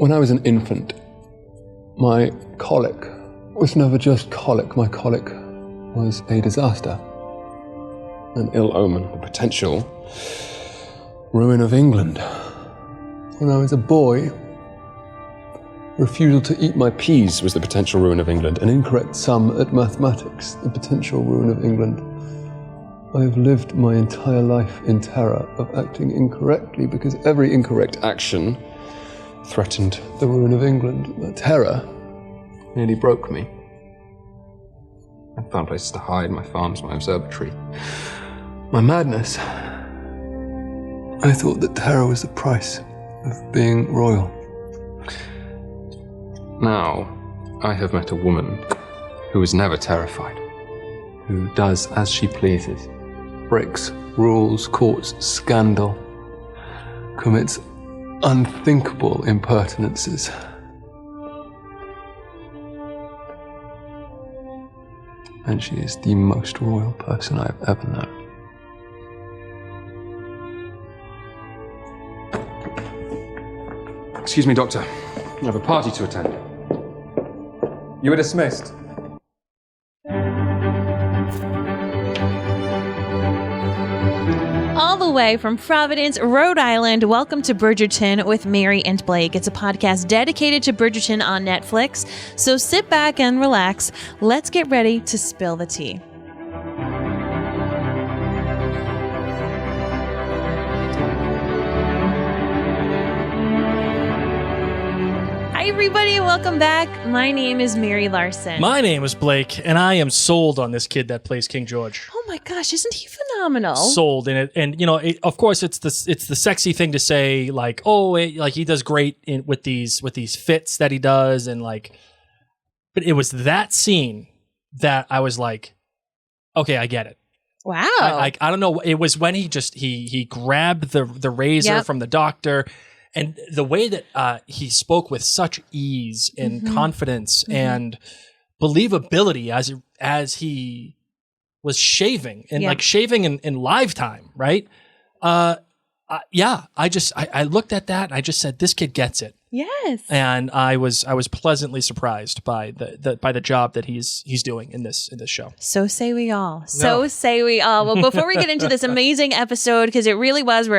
When I was an infant, my colic was never just colic. My colic was a disaster, an ill omen, the potential ruin of England. When I was a boy, refusal to eat my peas was the potential ruin of England. An incorrect sum at mathematics, the potential ruin of England. I have lived my entire life in terror of acting incorrectly because every incorrect action threatened the ruin of England. That terror nearly broke me. I found places to hide, my farms, my observatory. My madness. I thought that terror was the price of being royal. Now, I have met a woman who is never terrified, who does as she pleases, breaks rules, courts scandal, commits unthinkable impertinences. And she is the most royal person I have ever known. Excuse me, Doctor. I have a party to attend. You are dismissed. All the way from Providence, Rhode Island, welcome to Bridgerton with Mary and Blake. It's a podcast dedicated to Bridgerton on Netflix. So sit back and relax. Let's get ready to spill the tea. Hi, everybody. Welcome back. My name is Mary Larson. My name is Blake, and I am sold on this kid that plays King George. Oh my gosh, isn't he phenomenal? Sold in it, and you know, of course, it's the sexy thing to say, like, oh, like he does great with these fits that he does, and like, but it was that scene that I was like, okay, I get it. Wow. I don't know. It was when he grabbed the razor from the doctor. And the way that he spoke with such ease and confidence and believability as he was shaving and like shaving in live time, right? I looked at that and I just said, this kid gets it. Yes. And I was pleasantly surprised by the job that he's doing in this show. So say we all. Say we all. Well, before we get into this amazing episode, because it really was,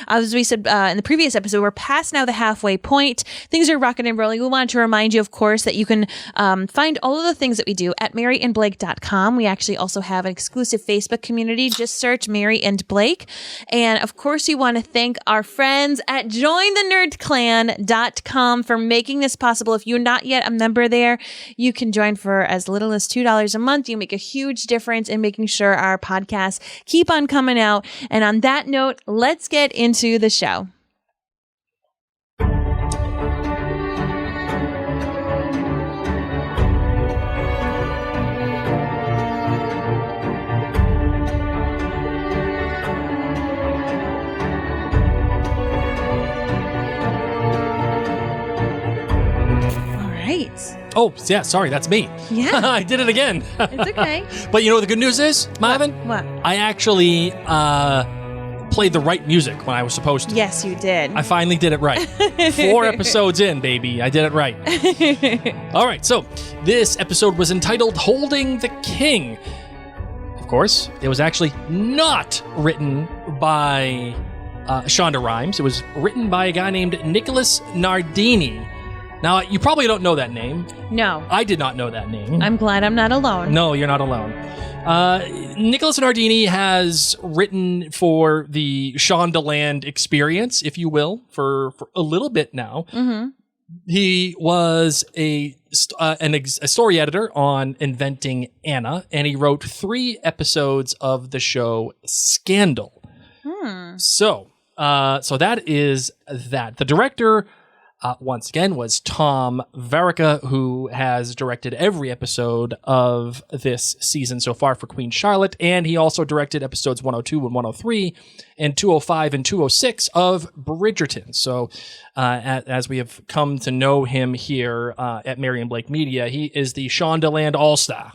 as we said in the previous episode, we're past now the halfway point. Things are rocking and rolling. We wanted to remind you, of course, that you can find all of the things that we do at maryandblake.com. We actually also have an exclusive Facebook community. Just search Mary and Blake. And of course, we want to thank our friends at jointhenerdclan.com for making this possible. If you're not yet a member there, you can join for as little as $2 a month. You make a huge difference in making sure our podcasts keep on coming out. And on that note, let's get into the show. Oh, yeah, sorry, that's me. Yeah. I did it again. It's okay. But you know what the good news is, Marvin? What? I actually played the right music when I was supposed to. Yes, you did. I finally did it right. 4 episodes in, baby. I did it right. All right, so this episode was entitled Holding the King. Of course, it was actually not written by Shonda Rhimes. It was written by a guy named Nicholas Nardini. Now, you probably don't know that name. No. I did not know that name. I'm glad I'm not alone. No, you're not alone. Nicholas Nardini has written for the Shondaland experience, if you will, for a little bit now. Mm-hmm. He was a story editor on Inventing Anna, and he wrote 3 episodes of the show Scandal. So that is that. The director... once again, was Tom Verica, who has directed every episode of this season so far for Queen Charlotte, and he also directed episodes 102 and 103 and 205 and 206 of Bridgerton. So as we have come to know him here at Mary and Blake Media, he is the Shondaland All-Star.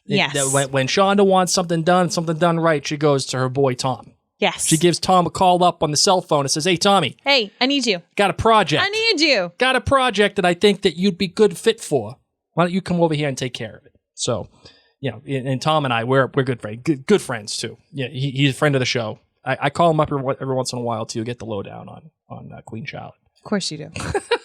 Yes. When Shonda wants something done right, she goes to her boy Tom. Yes. She gives Tom a call up on the cell phone and says, hey, Tommy. Hey, I need you. Got a project. I need you. Got a project that I think that you'd be good fit for. Why don't you come over here and take care of it? So, and Tom and I, we're good friends. Good friends, too. Yeah, he's a friend of the show. I call him up every once in a while, to get the lowdown on Queen Charlotte. Of course you do.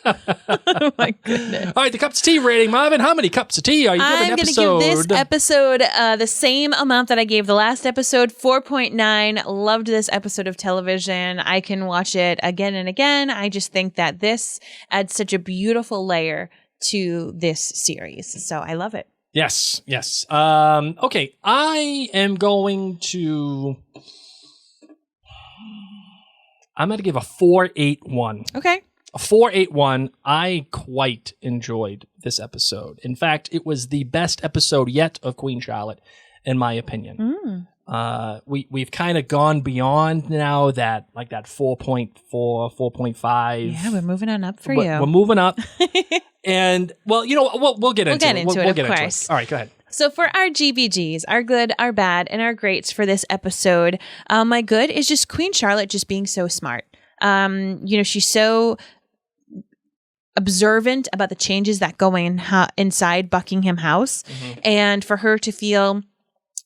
Oh, my goodness. All right, the cups of tea rating. Marvin, how many cups of tea are you giving I'm going to give this episode the same amount that I gave the last episode, 4.9. Loved this episode of television. I can watch it again and again. I just think that this adds such a beautiful layer to this series. So I love it. Yes. Okay, I am going to... I'm going to give a 4.81. Okay. A 4.81. I quite enjoyed this episode. In fact, it was the best episode yet of Queen Charlotte, in my opinion. We've kind of gone beyond now that 4.4, 4.5. Yeah, we're moving on up for you. We're moving up. And, well, we'll get into it. We'll get into it. All right, go ahead. So for our GBGs, our good, our bad, and our greats for this episode, my good is just Queen Charlotte just being so smart. She's so observant about the changes that go inside Buckingham House. Mm-hmm. And for her to feel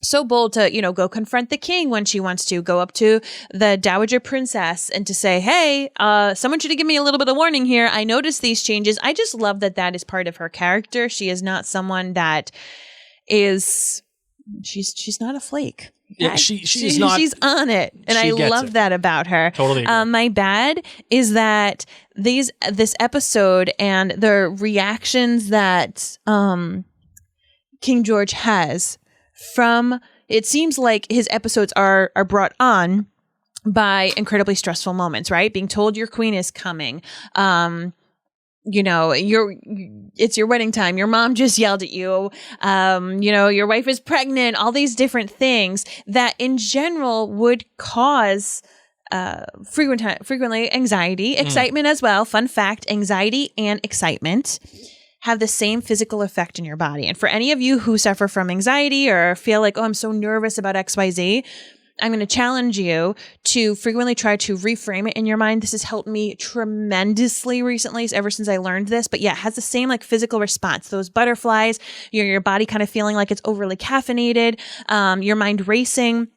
so bold to, go confront the king when she wants to, go up to the Dowager Princess and to say, hey, someone should have given me a little bit of warning here. I noticed these changes. I just love that is part of her character. She is not someone that she's not a flake. Yeah, she's not. She's on it, and I love that about her. Totally. My bad is that this episode and the reactions that King George has from, it seems like his episodes are brought on by incredibly stressful moments, right? Being told your queen is coming. It's your wedding time. Your mom just yelled at you. Your wife is pregnant. All these different things that in general would cause frequently anxiety, excitement as well. Fun fact, anxiety and excitement have the same physical effect in your body. And for any of you who suffer from anxiety or feel like, oh, I'm so nervous about XYZ, I'm going to challenge you to frequently try to reframe it in your mind. This has helped me tremendously recently, ever since I learned this. But yeah, it has the same physical response. Those butterflies, your body kind of feeling like it's overly caffeinated, your mind racing.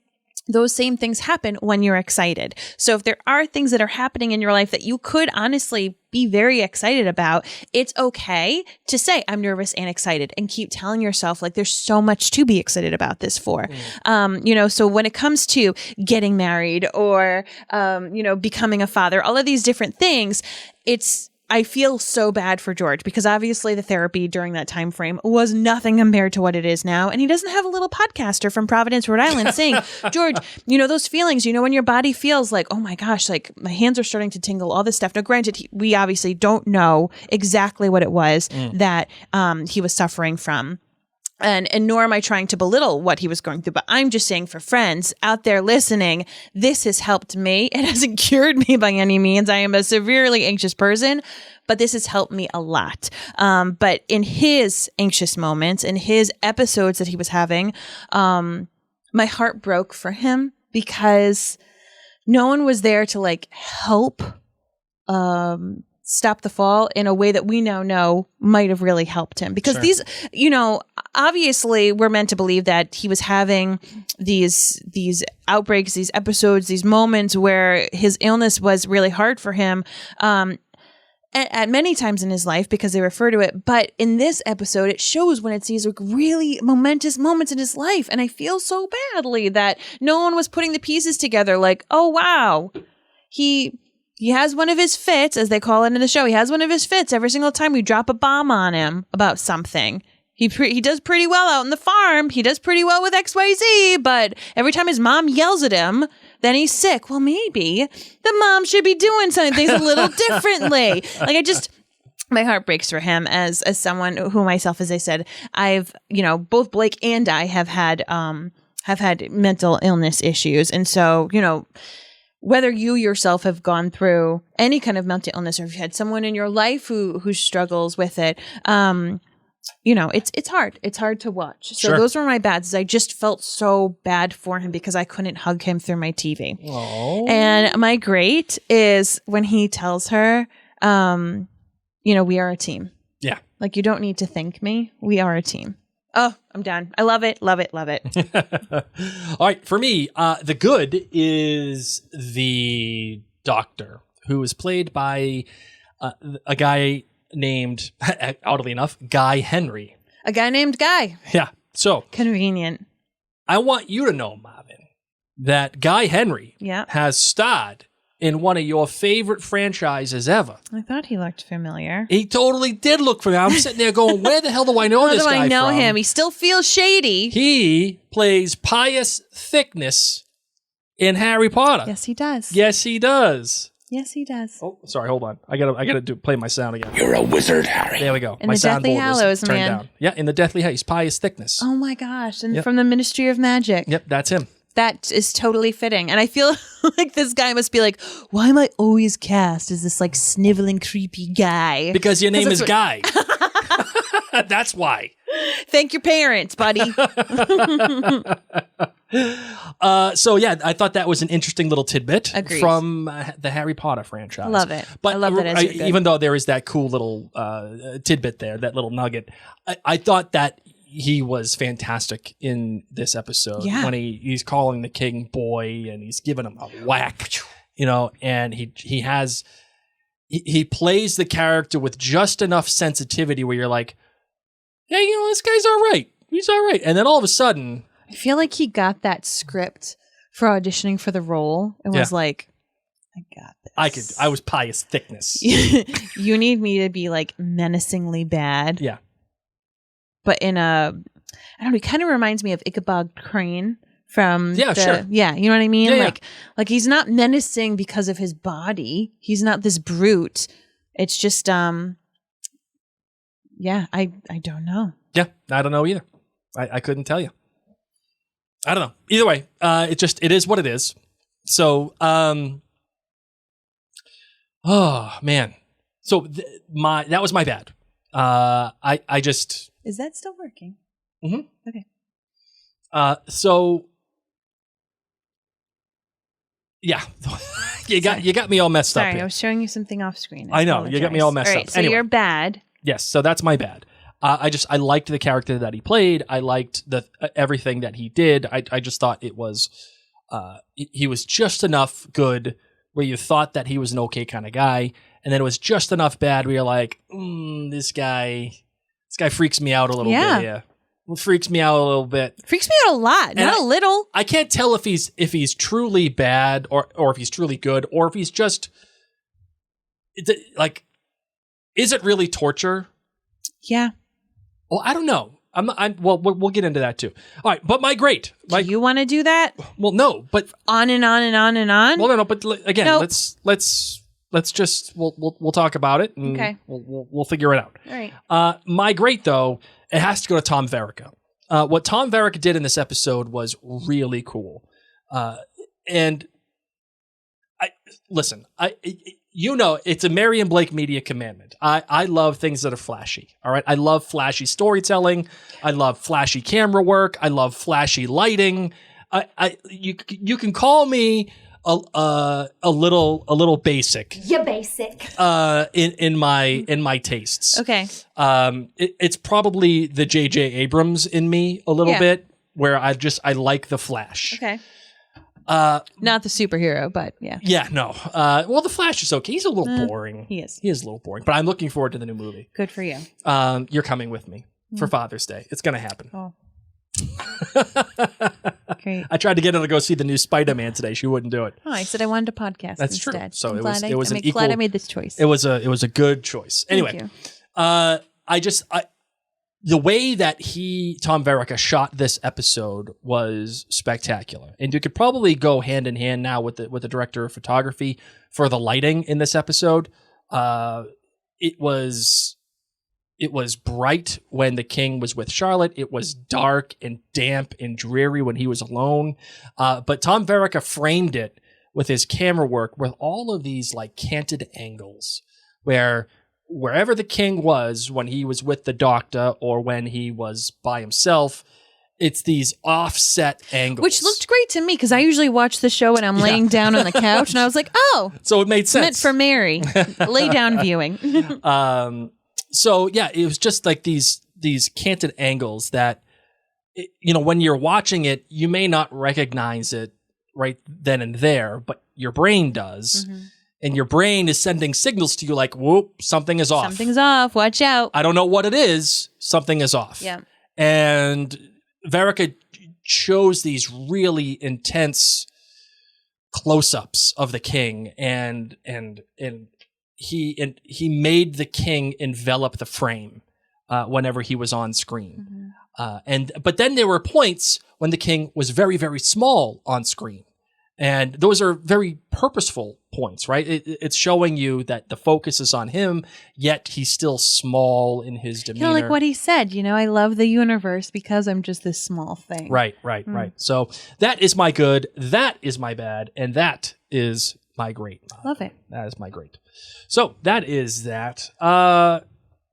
Those same things happen when you're excited. So if there are things that are happening in your life that you could honestly be very excited about, it's okay to say, I'm nervous and excited, and keep telling yourself there's so much to be excited about this for. So when it comes to getting married or, becoming a father, all of these different things, I feel so bad for George because obviously the therapy during that time frame was nothing compared to what it is now. And he doesn't have a little podcaster from Providence, Rhode Island saying, George, those feelings, when your body feels like, oh my gosh, my hands are starting to tingle, all this stuff. Now, granted, we obviously don't know exactly what it was that he was suffering from. And nor am I trying to belittle what he was going through, but I'm just saying for friends out there listening, this has helped me. It hasn't cured me by any means. I am a severely anxious person, but this has helped me a lot. But in his anxious moments, in his episodes that he was having, my heart broke for him because no one was there to help stop the fall in a way that we now know might have really helped him. Because these, obviously we're meant to believe that he was having these outbreaks, these episodes, these moments where his illness was really hard for him at many times in his life because they refer to it. But in this episode, it shows when it's these really momentous moments in his life. And I feel so badly that no one was putting the pieces together oh, wow, He has one of his fits, as they call it in the show. He has one of his fits every single time we drop a bomb on him about something. He does pretty well out on the farm. He does pretty well with XYZ, but every time his mom yells at him, then he's sick. Well, maybe the mom should be doing some things a little differently. My heart breaks for him as someone who myself, as I said, I've, both Blake and I have had mental illness issues. And so, whether you yourself have gone through any kind of mental illness or if you had someone in your life who struggles with it, it's hard. It's hard to watch. So those were my bads. I just felt so bad for him because I couldn't hug him through my TV. Oh. And my great is when he tells her, we are a team. Yeah. Like, you don't need to thank me. We are a team. Oh, I'm done. I love it. Love it. Love it. All right. For me, the good is the doctor, who is played by a guy named, oddly enough, Guy Henry. A guy named Guy. Yeah. So convenient. I want you to know, Marvin, that Guy Henry has starred in one of your favorite franchises ever. I thought he looked familiar. He totally did look familiar. I'm sitting there going, where the hell do I know this guy from? How do I know him? He still feels shady. He plays Pious Thickness in Harry Potter. Yes, he does. Yes, he does. Yes, he does. Oh, sorry, hold on. I gotta play my sound again. You're a wizard, Harry. There we go. In my the Deathly soundboard was Hallows, turned man. down. Yeah, in the Deathly Hallows, Pious Thickness. Oh my gosh. And from the Ministry of Magic. Yep, that's him. That is totally fitting. And I feel like this guy must be like, why am I always cast as this like sniveling, creepy guy? Because your name is Guy. That's why. Thank your parents, buddy. So yeah, I thought that was an interesting little tidbit Agreed. From the Harry Potter franchise. Love it. But I love that answer. Good. Even though there is that cool little tidbit there, that little nugget, I thought that he was fantastic in this episode. Yeah. When he's calling the king boy and he's giving him a whack, and he plays the character with just enough sensitivity where you're like, yeah, this guy's all right. He's all right. And then all of a sudden, I feel like he got that script for auditioning for the role and was like, I got this. I was Pious Thickness. You need me to be like menacingly bad. Yeah. But in I don't know, it kind of reminds me of Ichabod Crane from sure. Yeah, you know what I mean? Yeah, like he's not menacing because of his body. He's not this brute. It's just I don't know. Yeah, I don't know either. I couldn't tell you. I don't know. Either way, it is what it is. So, oh man. So that was my bad. I just. Is that still working? Mm-hmm. Okay. So. Yeah, you got me all messed up. Sorry, here. I was showing you something off screen. I know, you got me all messed up. So Anyway. you're bad. Yes, so that's my bad. I liked the character that he played. I liked everything that he did. I just thought it was he was just enough good where you thought that he was an okay kind of guy, and then it was just enough bad where you're like, this guy freaks me out a little bit. Yeah, well, freaks me out a little bit. Freaks me out a lot, not a little. I can't tell if he's truly bad or if he's truly good or if he's just like, is it really torture? Yeah. Well, I don't know. Well, we'll get into that too. All right, but my great. Do you want to do that? Well, no, but on and on and on and on. Well, no, but again, nope. let's just we'll talk about it. And okay. We'll figure it out. All right. My great though, it has to go to Tom Verica. What Tom Verica did in this episode was really cool. And listen, it's a Mary and Blake Media commandment. I love things that are flashy. All right. I love flashy storytelling. I love flashy camera work. I love flashy lighting. You can call me a little basic. You're basic. In my tastes. Okay. It's probably the J.J. Abrams in me a little bit, where I like the Flash. Okay. Not the superhero, but yeah. Yeah, no. Well, the Flash is okay. He's a little boring. He is. He is a little boring, but I'm looking forward to the new movie. Good for you. You're coming with me for Father's Day. It's going to happen. Oh. Great. I tried to get her to go see the new Spider-Man today. She wouldn't do it. Oh, I said I wanted a podcast. That's instead. true. So I'm it was an equal. glad I made this choice. It was a good choice. Anyway, Thank you. The way that Tom Verica shot this episode was spectacular, and you could probably go hand in hand now with the director of photography for the lighting in this episode. It was bright when the king was with Charlotte. It was dark and damp and dreary when he was alone. But Tom Verica framed it with his camera work with all of these like canted angles where wherever the king was when he was with the doctor or when he was by himself, it's these offset angles. Which looked great to me because I usually watch the show when I'm laying down on the couch and I was like, oh. So it made sense. Meant for Mary. Lay down viewing. So yeah, it was just like these canted angles that, when you're watching it, you may not recognize it right then and there, but your brain does. Mm-hmm. And your brain is sending signals to you like, whoop, something is off. Something's off. Watch out. I don't know what it is. Something is off. Yeah. And Verica chose these really intense close-ups of the king, and he made the king envelop the frame whenever he was on screen. Mm-hmm. But then there were points when the king was very, very small on screen. And those are very purposeful points, right? It's showing you that the focus is on him, yet he's still small in his demeanor. Like what he said, I love the universe because I'm just this small thing. Right. So that is my good, that is my bad, and that is my great. Love it. That is my great. So that is that.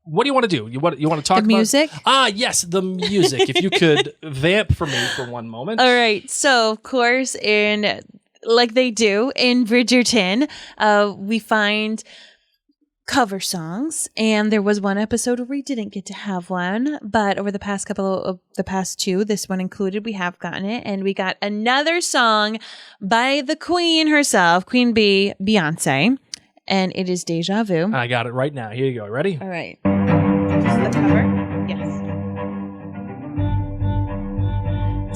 What do you want to do? You want to talk about the music? Yes, the music. If you could vamp for me for one moment. All right. So, of course, like they do in Bridgerton, we find cover songs, and there was one episode where we didn't get to have one, but over the past two, this one included, we have gotten it, and we got another song by the Queen herself, Queen Bee, Beyonce. And it is Deja Vu. I got it right now. Here you go. Ready? All right. This is the cover. Yes.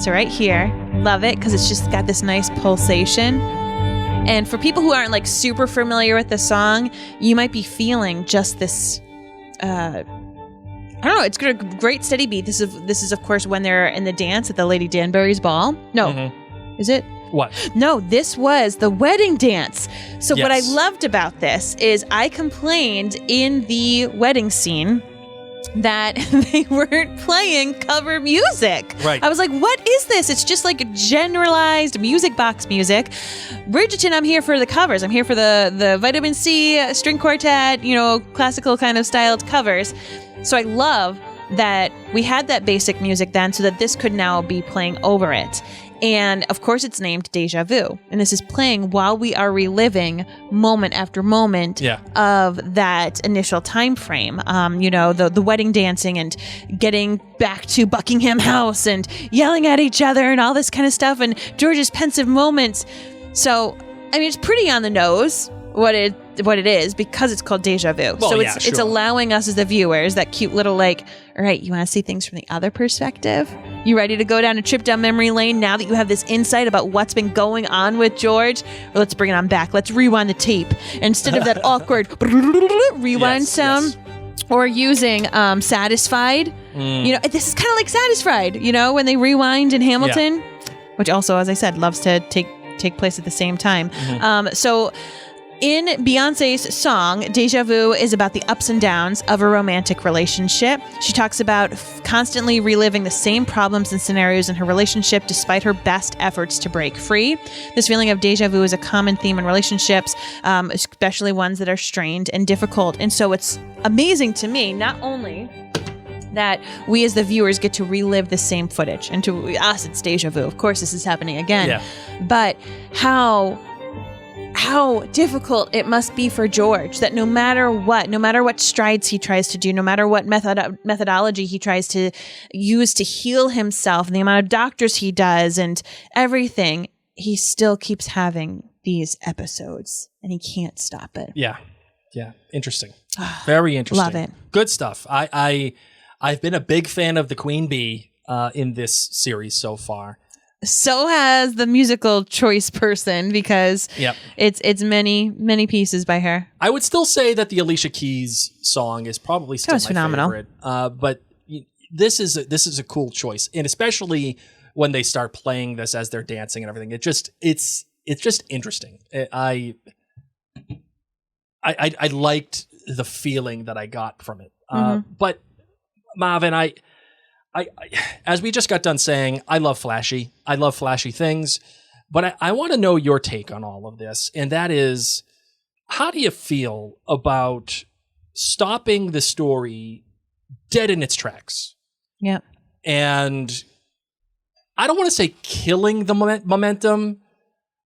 So right here, love it because it's just got this nice pulsation. And for people who aren't like super familiar with the song, you might be feeling just this. I don't know. It's got a great steady beat. This is of course when they're in the dance at the Lady Danbury's ball. No, is it? What? No, this was the wedding dance. So yes. What I loved about this is I complained in the wedding scene that they weren't playing cover music. Right. I was like, what is this? It's just like generalized music box music. Bridgerton, I'm here for the covers. I'm here for the Vitamin C string quartet, classical kind of styled covers. So I love that we had that basic music then so that this could now be playing over it. And of course, it's named Deja Vu. And this is playing while we are reliving moment after moment of that initial time frame. The wedding dancing and getting back to Buckingham House and yelling at each other and all this kind of stuff and George's pensive moments. So, it's pretty on the nose what it is because it's called Deja Vu. Well, so it's allowing us as the viewers that cute little all right, you want to see things from the other perspective? You ready to go down a trip down memory lane now that you have this insight about what's been going on with George? Or let's bring it on back. Let's rewind the tape. Instead of that awkward rewind sound or using Satisfied. This is kind of like Satisfied, when they rewind in Hamilton, which also, as I said, loves to take place at the same time. So in Beyonce's song, Deja Vu is about the ups and downs of a romantic relationship. She talks about constantly reliving the same problems and scenarios in her relationship despite her best efforts to break free. This feeling of deja vu is a common theme in relationships, especially ones that are strained and difficult. And so it's amazing to me, not only that we as the viewers get to relive the same footage, and to us it's deja vu. Of course, this is happening again. But how difficult it must be for George that no matter what strides he tries to do, no matter what methodology he tries to use to heal himself, and the amount of doctors he does and everything, he still keeps having these episodes and he can't stop it. Yeah. Interesting. Very interesting. Love it. Good stuff. I've been a big fan of the Queen Bee in this series so far. So has the musical choice person because it's many pieces by her. I would still say that the Alicia Keys song is probably still my phenomenal. favorite. But this is a cool choice, and especially when they start playing this as they're dancing and everything. It's just interesting. I liked the feeling that I got from it. But Marvin, I as we just got done saying, I love flashy things, but I want to know your take on all of this. And that is, how do you feel about stopping the story dead in its tracks. Yep. And I don't want to say killing the momentum,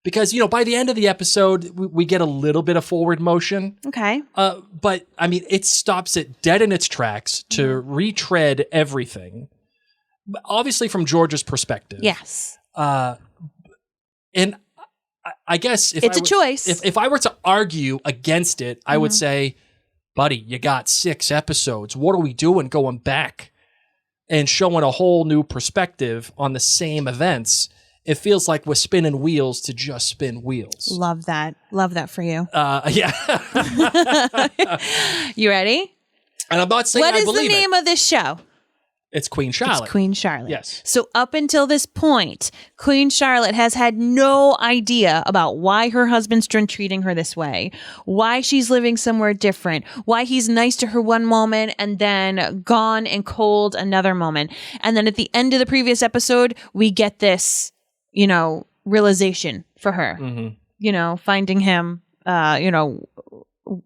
because, by the end of the episode, we get a little bit of forward motion. Okay. But, I mean, it stops it dead in its tracks to retread everything. Obviously, from George's perspective. Yes. And I guess it's a choice. If I were to argue against it, I would say, buddy, you got 6 episodes. What are we doing going back and showing a whole new perspective on the same events? It feels like we're spinning wheels to just spin wheels. Love that. Love that for you. Yeah. You ready? And I'm not saying what I is believe the name of this show? It's Queen Charlotte. It's Queen Charlotte. Yes. So up until this point, Queen Charlotte has had no idea about why her husband's treating her this way, why she's living somewhere different, why he's nice to her one moment and then gone and cold another moment. And then at the end of the previous episode, we get this, realization for her, finding him,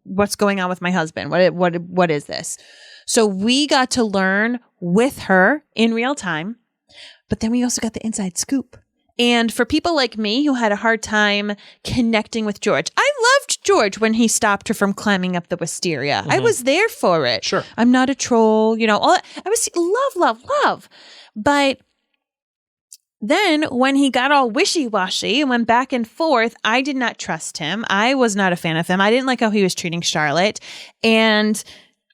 what's going on with my husband? What is this? So we got to learn with her in real time, but then we also got the inside scoop. And for people like me who had a hard time connecting with George, I loved George when he stopped her from climbing up the wisteria. I was there for it. Sure. I'm not a troll, all that. I was love. But then when he got all wishy-washy and went back and forth, I did not trust him. I was not a fan of him. I didn't like how he was treating Charlotte. And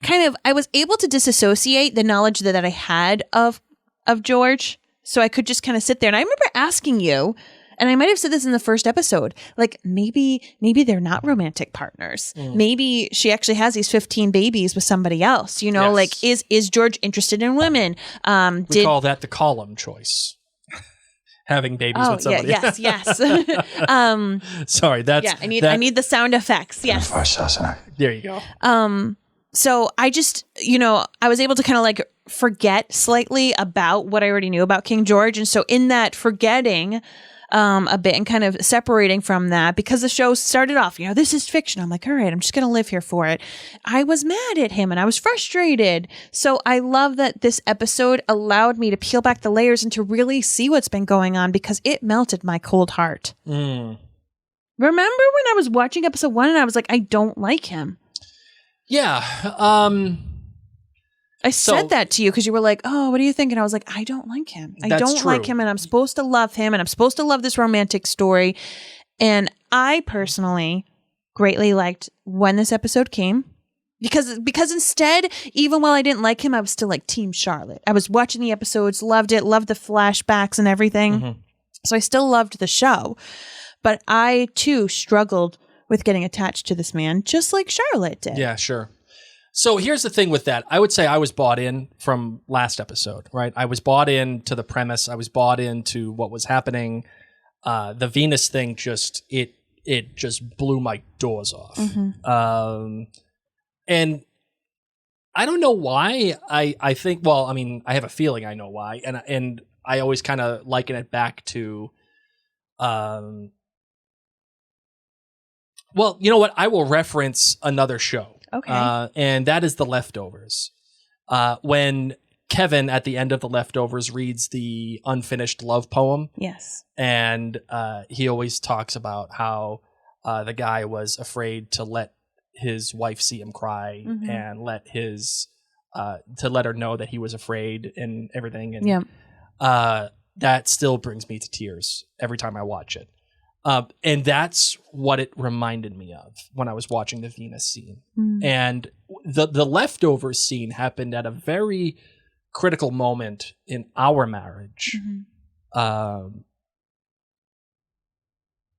I was able to disassociate the knowledge that I had of George. So I could just kind of sit there. And I remember asking you, and I might have said this in the first episode, like maybe they're not romantic partners. Maybe she actually has these 15 babies with somebody else, Yes. like is George interested in women? We call that the column choice. Having babies with somebody. Yes. Sorry, that's... Yeah, I need the sound effects. Yes. There you go. So I just, I was able to kind of forget slightly about what I already knew about King George. And so in that forgetting a bit and kind of separating from that, because the show started off, this is fiction. I'm like, all right, I'm just going to live here for it. I was mad at him and I was frustrated. So I love that this episode allowed me to peel back the layers and to really see what's been going on, because it melted my cold heart. Remember when I was watching episode 1 and I was like, I don't like him. Yeah. I said that to you because you were like, oh, what do you think? And I was like, I don't like him. I don't like him, and I'm supposed to love him, and I'm supposed to love this romantic story. And I personally greatly liked when this episode came, because instead, even while I didn't like him, I was still like Team Charlotte. I was watching the episodes, loved it, loved the flashbacks and everything. So I still loved the show. But I, too, struggled with getting attached to this man, just like Charlotte did. Yeah, sure. So here's the thing with that. I would say I was bought in from last episode, right? I was bought in to the premise. I was bought into what was happening. The Venus thing just blew my doors off. And I don't know why. I think, well, I mean, I have a feeling I know why. And I always kind of liken it back to, well, you know what? I will reference another show. Okay. And that is The Leftovers. When Kevin, at the end of The Leftovers, reads the unfinished love poem. Yes. And he always talks about how the guy was afraid to let his wife see him cry and to let her know that he was afraid and everything. And that still brings me to tears every time I watch it. And that's what it reminded me of when I was watching the Venus scene. And the Leftovers scene happened at a very critical moment in our marriage. And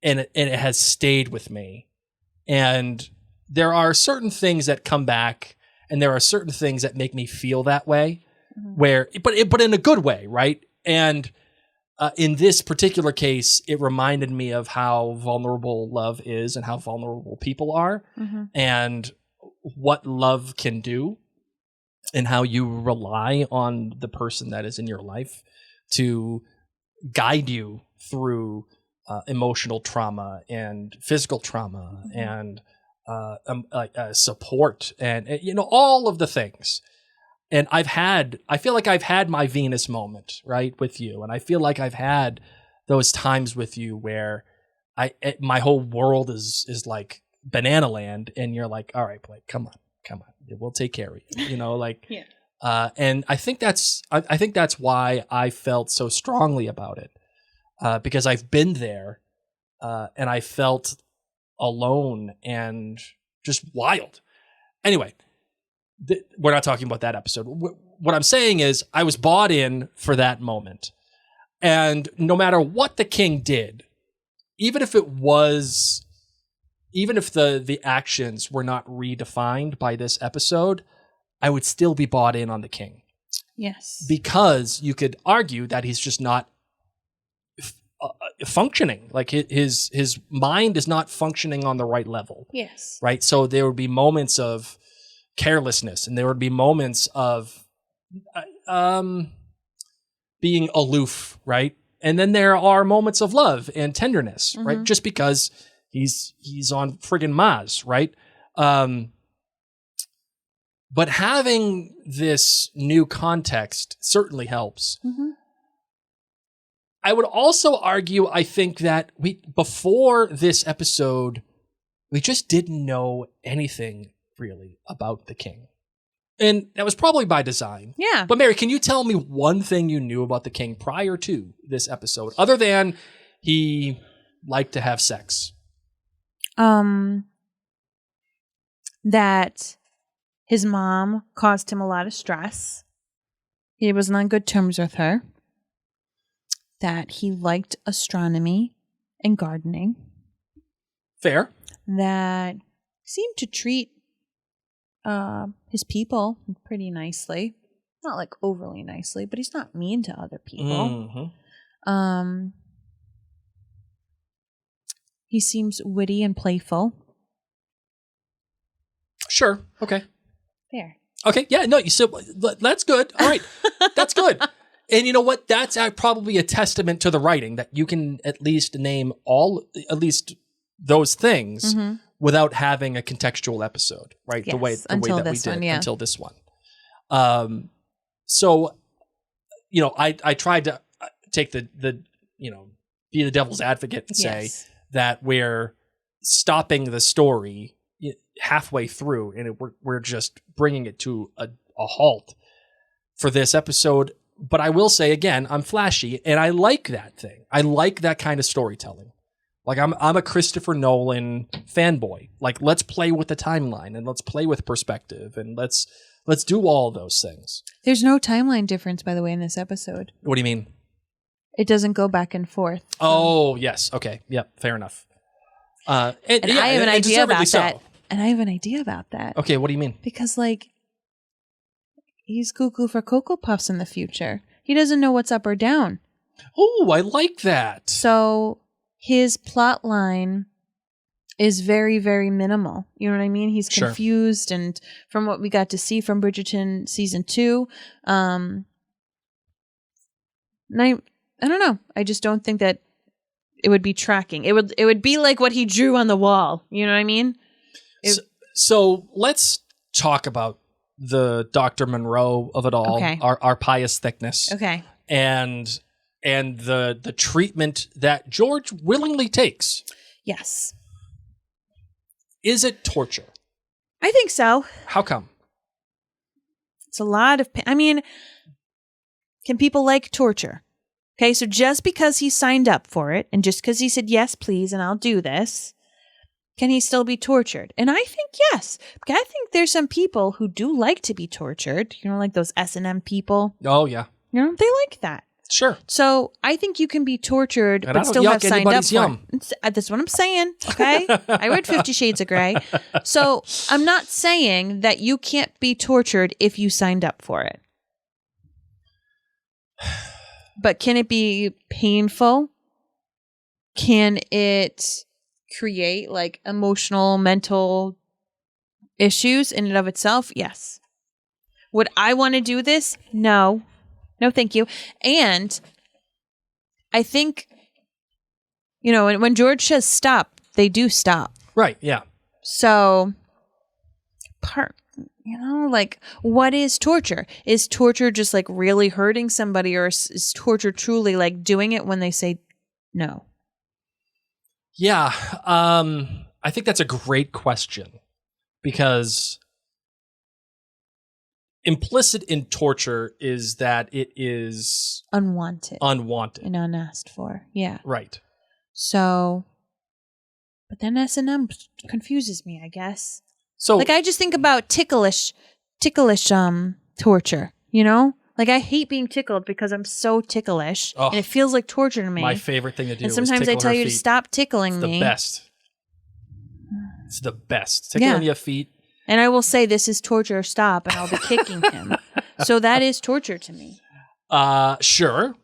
it has stayed with me. And there are certain things that come back, and there are certain things that make me feel that way, but in a good way, right? And in this particular case, it reminded me of how vulnerable love is and how vulnerable people are and what love can do and how you rely on the person that is in your life to guide you through emotional trauma and physical trauma and support, and all of the things. And I feel like I've had my Venus moment, right, with you, and I feel like I've had those times with you where my whole world is like banana land, and you're like, all right, Blake, come on, we'll take care of you, Yeah. And I think that's why I felt so strongly about it, because I've been there, and I felt alone and just wild. Anyway, we're not talking about that episode. What I'm saying is I was bought in for that moment. And no matter what the king did, even if the actions were not redefined by this episode, I would still be bought in on the king. Yes. Because you could argue that he's just not functioning. Like his mind is not functioning on the right level. Yes. Right? So there would be moments of carelessness, and there would be moments of being aloof, right? And then there are moments of love and tenderness, right? Just because he's on friggin' Mars, right? But having this new context certainly helps. I would also argue, I think that before this episode, we just didn't know anything really about the king. And that was probably by design. Yeah. But Mary, can you tell me one thing you knew about the king prior to this episode, other than he liked to have sex? That his mom caused him a lot of stress. He wasn't on good terms with her. That he liked astronomy and gardening. Fair. That seemed to treat his people pretty nicely. Not like overly nicely, but he's not mean to other people. He seems witty and playful. Sure. Okay. Fair. Okay. Yeah. No. So that's good. All right. That's good. And you know what? That's probably a testament to the writing, that you can at least name at least those things without having a contextual episode, right? Yes, the way that we did until this one. So, I tried to take the be the devil's advocate and say that we're stopping the story halfway through, and we're just bringing it to a halt for this episode. But I will say again, I'm flashy, and I like that thing. I like that kind of storytelling. Like I'm a Christopher Nolan fanboy. Like, let's play with the timeline, and let's play with perspective, and let's do all those things. There's no timeline difference, by the way, in this episode. What do you mean? It doesn't go back and forth. Oh, yes. Okay. Yep. Fair enough. And I have an idea about that. And I have an idea about that. Okay. What do you mean? Because, he's cuckoo for Cocoa Puffs in the future. He doesn't know what's up or down. Oh, I like that. So his plot line is very, very minimal. You know what I mean? He's confused, and from what we got to see from Bridgerton season 2, and I don't know. I just don't think that it would be tracking. It would be like what he drew on the wall. You know what I mean? So let's talk about the Dr. Monro of it all, okay. our pious thickness. Okay. And the treatment that George willingly takes. Yes. Is it torture? I think so. How come? It's a lot of I mean, can people like torture? Okay, so just because he signed up for it, and just because he said, yes, please, and I'll do this, can he still be tortured? And I think yes. I think there's some people who do like to be tortured. Like those S&M people. Oh, yeah. They like that. Sure. So I think you can be tortured, but still have signed up for it. That's what I'm saying, okay? I read 50 Shades of Grey. So I'm not saying that you can't be tortured if you signed up for it. But can it be painful? Can it create emotional, mental issues in and of itself? Yes. Would I want to do this? No. No, thank you. And I think, when George says stop, they do stop. Right, yeah. So, like, what is torture? Is torture just like really hurting somebody, or is torture truly like doing it when they say no? Yeah. I think that's a great question, because implicit in torture is that it is unwanted and unasked for. Yeah. Right. So, but then S&M confuses me, I guess. So, like, I just think about ticklish torture, Like, I hate being tickled because I'm so ticklish, and it feels like torture to me. My favorite thing to do. And sometimes I tell you to stop tickling me. It's the best. It's the best. Tickling your feet. And I will say, this is torture, stop, and I'll be kicking him. So that is torture to me. Sure.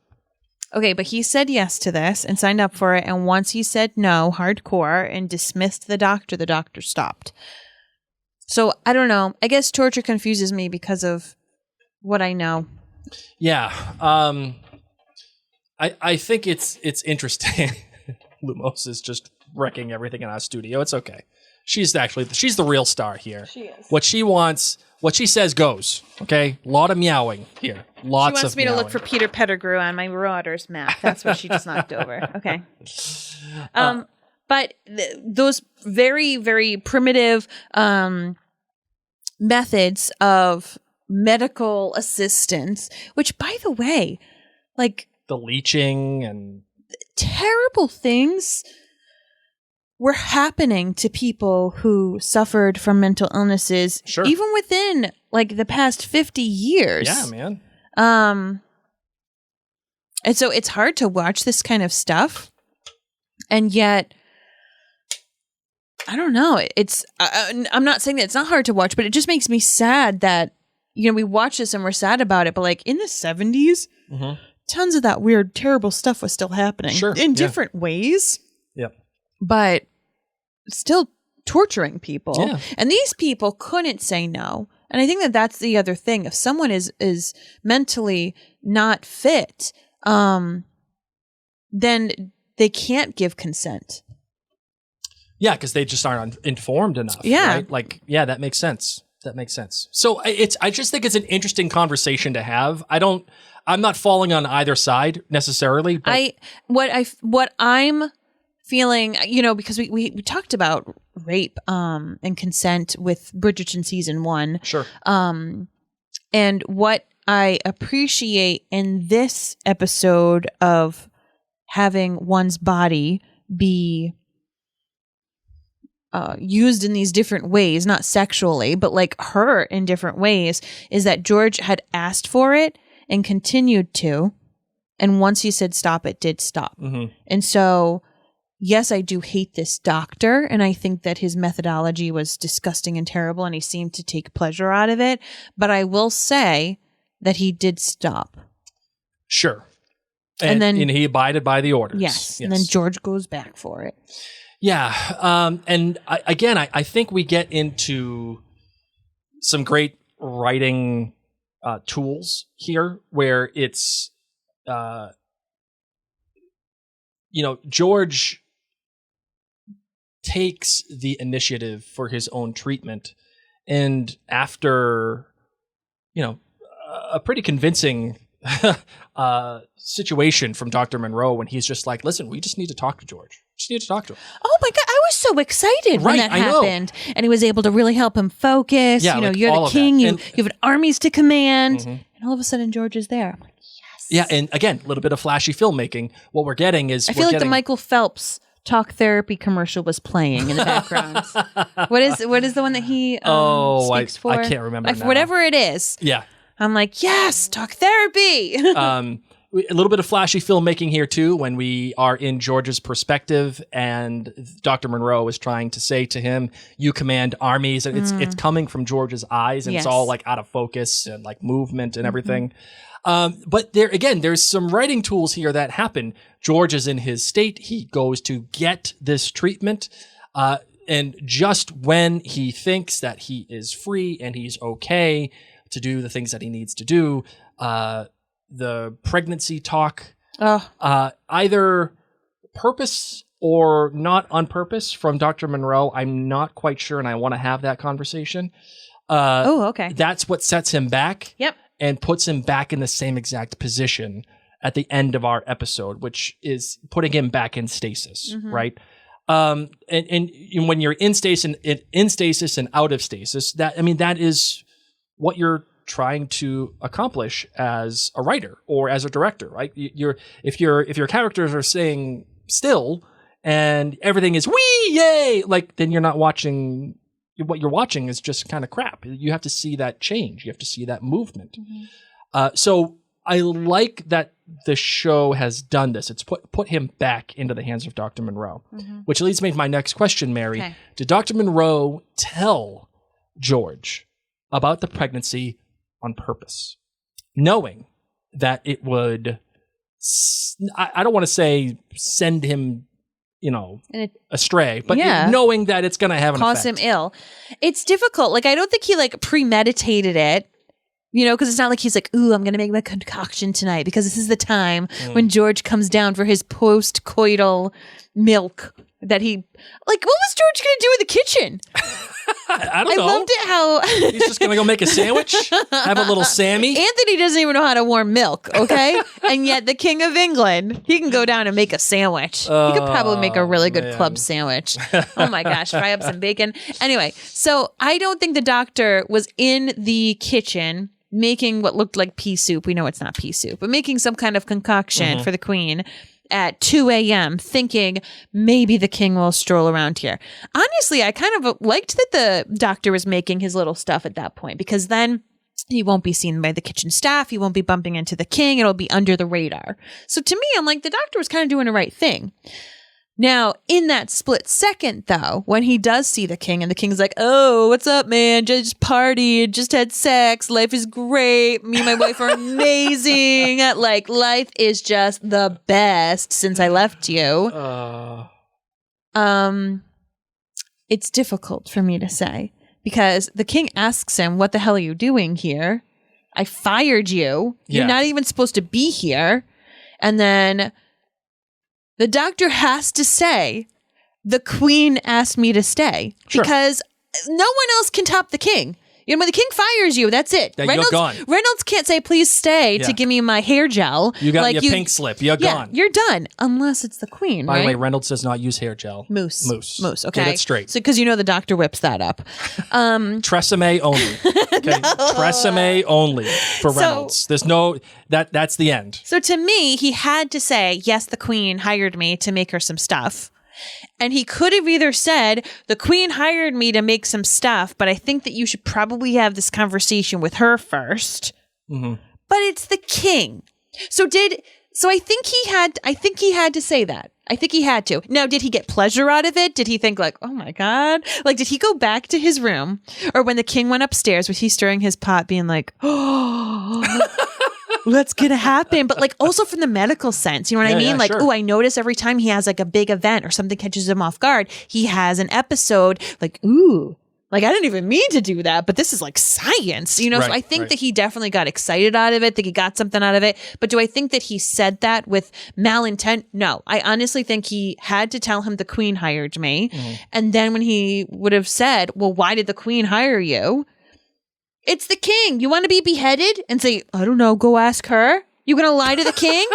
Okay, but he said yes to this and signed up for it. And once he said no, hardcore, and dismissed the doctor stopped. So I don't know. I guess torture confuses me because of what I know. Yeah. I think it's interesting. Lumos is just wrecking everything in our studio. It's okay. She's the real star here. She is. What she wants, what she says goes. Okay? A lot of meowing here. Lots of She wants me meowing. to look for Peter Pettigrew on my Marauders map. That's what she just knocked over. Okay. But those very, very primitive methods of medical assistance, which, by the way, like the leeching and terrible things were happening to people who suffered from mental illnesses, even within like the past 50 years. Yeah, man. And so it's hard to watch this kind of stuff, and yet I don't know. It's I'm not saying that it's not hard to watch, but it just makes me sad that we watch this and we're sad about it. But like in the 70s, tons of that weird, terrible stuff was still happening in different ways. Yep. But still torturing people. Yeah. And these people couldn't say no. And I think that that's the other thing. If someone is mentally not fit, then they can't give consent. Yeah, because they just aren't informed enough. Yeah. Right? Like, yeah, that makes sense. That makes sense. So I just think it's an interesting conversation to have. I'm not falling on either side necessarily. But what I'm feeling, because we talked about rape and consent with Bridgerton season 1. Sure. And what I appreciate in this episode of having one's body be used in these different ways, not sexually, but like hurt in different ways, is that George had asked for it and continued to. And once he said stop, it did stop. Mm-hmm. And so, yes, I do hate this doctor. And I think that his methodology was disgusting and terrible, and he seemed to take pleasure out of it. But I will say that he did stop. Sure. And then he abided by the orders. Yes. And then George goes back for it. Yeah. And I think we get into some great writing tools here where it's, George takes the initiative for his own treatment. And after, a pretty convincing situation from Dr. Monro, when he's just like, listen, we just need to talk to George. Just need to talk to him. Oh my God. I was so excited when that happened. And he was able to really help him focus. Yeah, you're the king. You have armies to command. And all of a sudden George is there. I'm like, yes. Yeah. And again, a little bit of flashy filmmaking. What we're getting is I feel like the Michael Phelps talk therapy commercial was playing in the background. What is the one that he speaks for? I can't remember now. Whatever it is. Yeah. I'm like, yes, talk therapy. A little bit of flashy filmmaking here too, when we are in George's perspective and Dr. Monro is trying to say to him, you command armies, and it's coming from George's eyes, and it's all like out of focus and like movement and everything. But there's some writing tools here that happen. George is in his state. He goes to get this treatment. And just when he thinks that he is free and he's okay to do the things that he needs to do, the pregnancy talk, either or not on purpose from Dr. Monro. I'm not quite sure, and I want to have that conversation. Okay. That's what sets him back. Yep. And puts him back in the same exact position at the end of our episode, which is putting him back in stasis, right? And when you're in stasis and out of stasis, that is what you're trying to accomplish as a writer or as a director, right? If your characters are staying still and everything is wee yay, like then you're not watching. What you're watching is just kind of crap. You have to see that change. You have to see that movement. So I like that the show has done this. It's put him back into the hands of Dr. Monro, which leads me to my next question, Mary. Okay. Did Dr. Monro tell George about the pregnancy on purpose, knowing that it would, I don't want to say send him astray, but knowing that it's going to have an cause effect. him ill. It's difficult. Like, I don't think he premeditated it, because it's not like he's like, ooh, I'm going to make my concoction tonight because this is the time when George comes down for his post-coital milk that he, what was George going to do in the kitchen? I don't know. I loved it how he's just going to go make a sandwich, have a little Sammy. Anthony doesn't even know how to warm milk, okay? And yet the King of England, he can go down and make a sandwich. He could probably make a really good club sandwich. Oh my gosh, fry up some bacon. Anyway, so I don't think the doctor was in the kitchen making what looked like pea soup. We know it's not pea soup, but making some kind of concoction for the Queen at 2 a.m. thinking maybe the king will stroll around here. Honestly, I kind of liked that the doctor was making his little stuff at that point, because then he won't be seen by the kitchen staff. He won't be bumping into the king. It'll be under the radar. So to me, I'm like, the doctor was kind of doing the right thing. Now, in that split second, though, when he does see the king and the king's like, oh, what's up, man? Just partied, just had sex. Life is great. Me and my wife are amazing. Life is just the best since I left you. It's difficult for me to say because the king asks him, what the hell are you doing here? I fired you. You're not even supposed to be here. And then the doctor has to say, the Queen asked me to stay because no one else can top the king. When the king fires you, that's it. You're gone. Reynolds can't say, please stay to give me my hair gel. You got your pink slip. You're gone. You're done. Unless it's the Queen, By the way, Reynolds does not use hair gel. Mousse. Okay. Get it straight. So, because the doctor whips that up. Tresemme only. Okay. Tresemme only for Reynolds. There's no, that's the end. So to me, he had to say, yes, the Queen hired me to make her some stuff. And he could have either said, the Queen hired me to make some stuff, but I think that you should probably have this conversation with her first. But it's the king. So I think he had to say that. I think he had to. Now, did he get pleasure out of it? Did he think oh my God? Did he go back to his room? Or when the king went upstairs, was he stirring his pot being like, oh, what's going to happen? But also from the medical sense, you know what I mean? Sure. Oh, I notice every time he has a big event or something catches him off guard, he has an episode ooh, I didn't even mean to do that, but this is science, So I think that he definitely got excited out of it, that he got something out of it. But do I think that he said that with malintent? No, I honestly think he had to tell him the Queen hired me. And then when he would have said, well, why did the Queen hire you? It's the king. You want to be beheaded and say, I don't know, go ask her? You going to lie to the king?